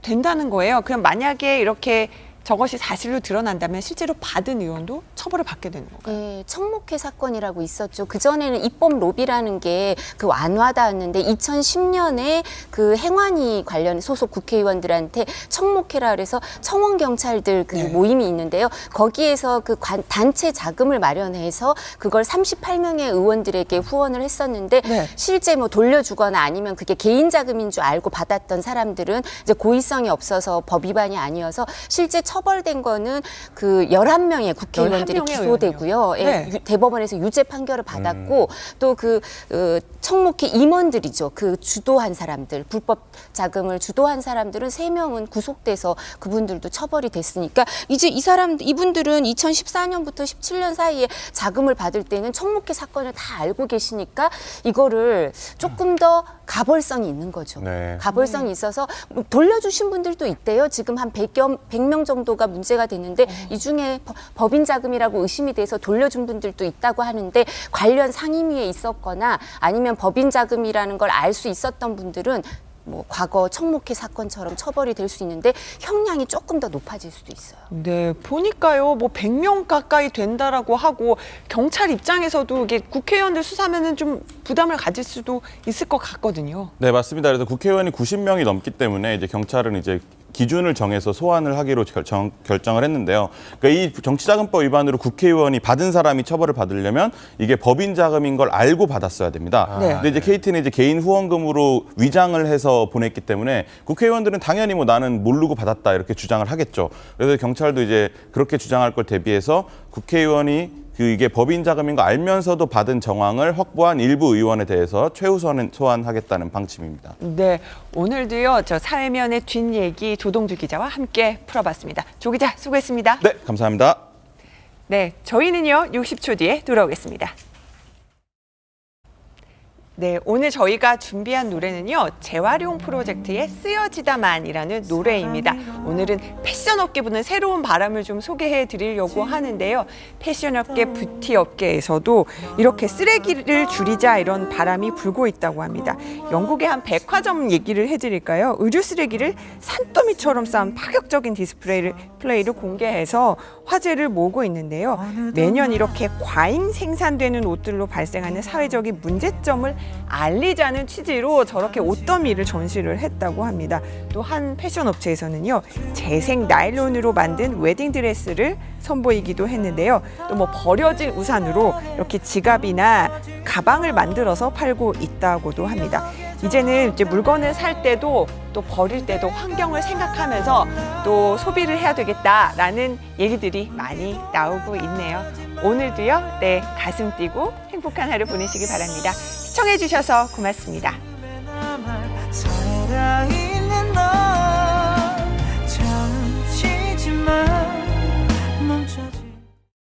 된다는 거예요. 그럼 만약에 이렇게 저것이 사실로 드러난다면 실제로 받은 의원도 처벌을 받게 되는 건가요? 네, 청목회 사건이라고 있었죠. 그전에는 입법 로비라는 게 그 완화다였는데 2010년에 그 행안위 관련 소속 국회의원들한테 청목회라 그래서 청원경찰들 그 모임이 있는데요. 거기에서 그 단체 자금을 마련해서 그걸 38명의 의원들에게 후원을 했었는데 실제 뭐 돌려주거나 아니면 그게 개인 자금인 줄 알고 받았던 사람들은 이제 고의성이 없어서 법 위반이 아니어서 실제 처벌된 거는 그 11명의 국회의원들이 11명의 기소되고요. 네. 대법원에서 유죄 판결을 받았고 또 그 청목회 임원들이죠. 그 주도한 사람들, 불법 자금을 주도한 사람들은 3명은 구속돼서 그분들도 처벌이 됐으니까 이제 이분들은 2014년부터 17년 사이에 자금을 받을 때는 청목회 사건을 다 알고 계시니까 이거를 조금 더 가벌성이 있는 거죠. 네. 가벌성이 있어서 돌려주신 분들도 있대요. 지금 한 100명 정도가 문제가 됐는데 이 중에 법인 자금이라고 의심이 돼서 돌려준 분들도 있다고 하는데 관련 상임위에 있었거나 아니면 법인 자금이라는 걸 알 수 있었던 분들은 뭐 과거 청목회 사건처럼 처벌이 될 수 있는데 형량이 조금 더 높아질 수도 있어요. 네, 보니까요, 뭐 100명 가까이 된다라고 하고 경찰 입장에서도 이게 국회의원들 수사면은 좀 부담을 가질 수도 있을 것 같거든요. 네, 맞습니다. 그래서 국회의원이 90명이 넘기 때문에 이제 경찰은 이제 기준을 정해서 소환을 하기로 결정을 했는데요. 그러니까 이 정치자금법 위반으로 국회의원이 받은 사람이 처벌을 받으려면 이게 법인 자금인 걸 알고 받았어야 됩니다. 근데 이제 KT는 이제 개인 후원금으로 위장을 해서 보냈기 때문에 국회의원들은 당연히 뭐 나는 모르고 받았다 이렇게 주장을 하겠죠. 그래서 경찰도 이제 그렇게 주장할 걸 대비해서 국회의원이 이게 법인 자금인 거 알면서도 받은 정황을 확보한 일부 의원에 대해서 최우선 소환하겠다는 방침입니다. 네, 오늘도요, 저 사회면의 뒷얘기 조동주 기자와 함께 풀어봤습니다. 조 기자, 수고했습니다. 네, 감사합니다. 네, 저희는요, 60초 뒤에 돌아오겠습니다. 네, 오늘 저희가 준비한 노래는요, 재활용 프로젝트의 쓰여지다만이라는 노래입니다. 오늘은 패션업계 부는 새로운 바람을 좀 소개해 드리려고 하는데요. 패션업계, 뷰티업계에서도 이렇게 쓰레기를 줄이자 이런 바람이 불고 있다고 합니다. 영국의 한 백화점 얘기를 해드릴까요? 의류 쓰레기를 산더미처럼 쌓은 파격적인 디스플레이를 공개해서 화제를 모으고 있는데요. 매년 이렇게 과잉 생산되는 옷들로 발생하는 사회적인 문제점을 알리자는 취지로 저렇게 옷더미를 전시를 했다고 합니다. 또 한 패션 업체에서는요, 재생 나일론으로 만든 웨딩드레스를 선보이기도 했는데요. 또 뭐 버려진 우산으로 이렇게 지갑이나 가방을 만들어서 팔고 있다고도 합니다. 이제는 이제 물건을 살 때도 또 버릴 때도 환경을 생각하면서 또 소비를 해야 되겠다라는 얘기들이 많이 나오고 있네요. 오늘도요, 네, 가슴 뛰고 행복한 하루 보내시기 바랍니다. 시청해 주셔서 고맙습니다. 살아있는 너 잠시지만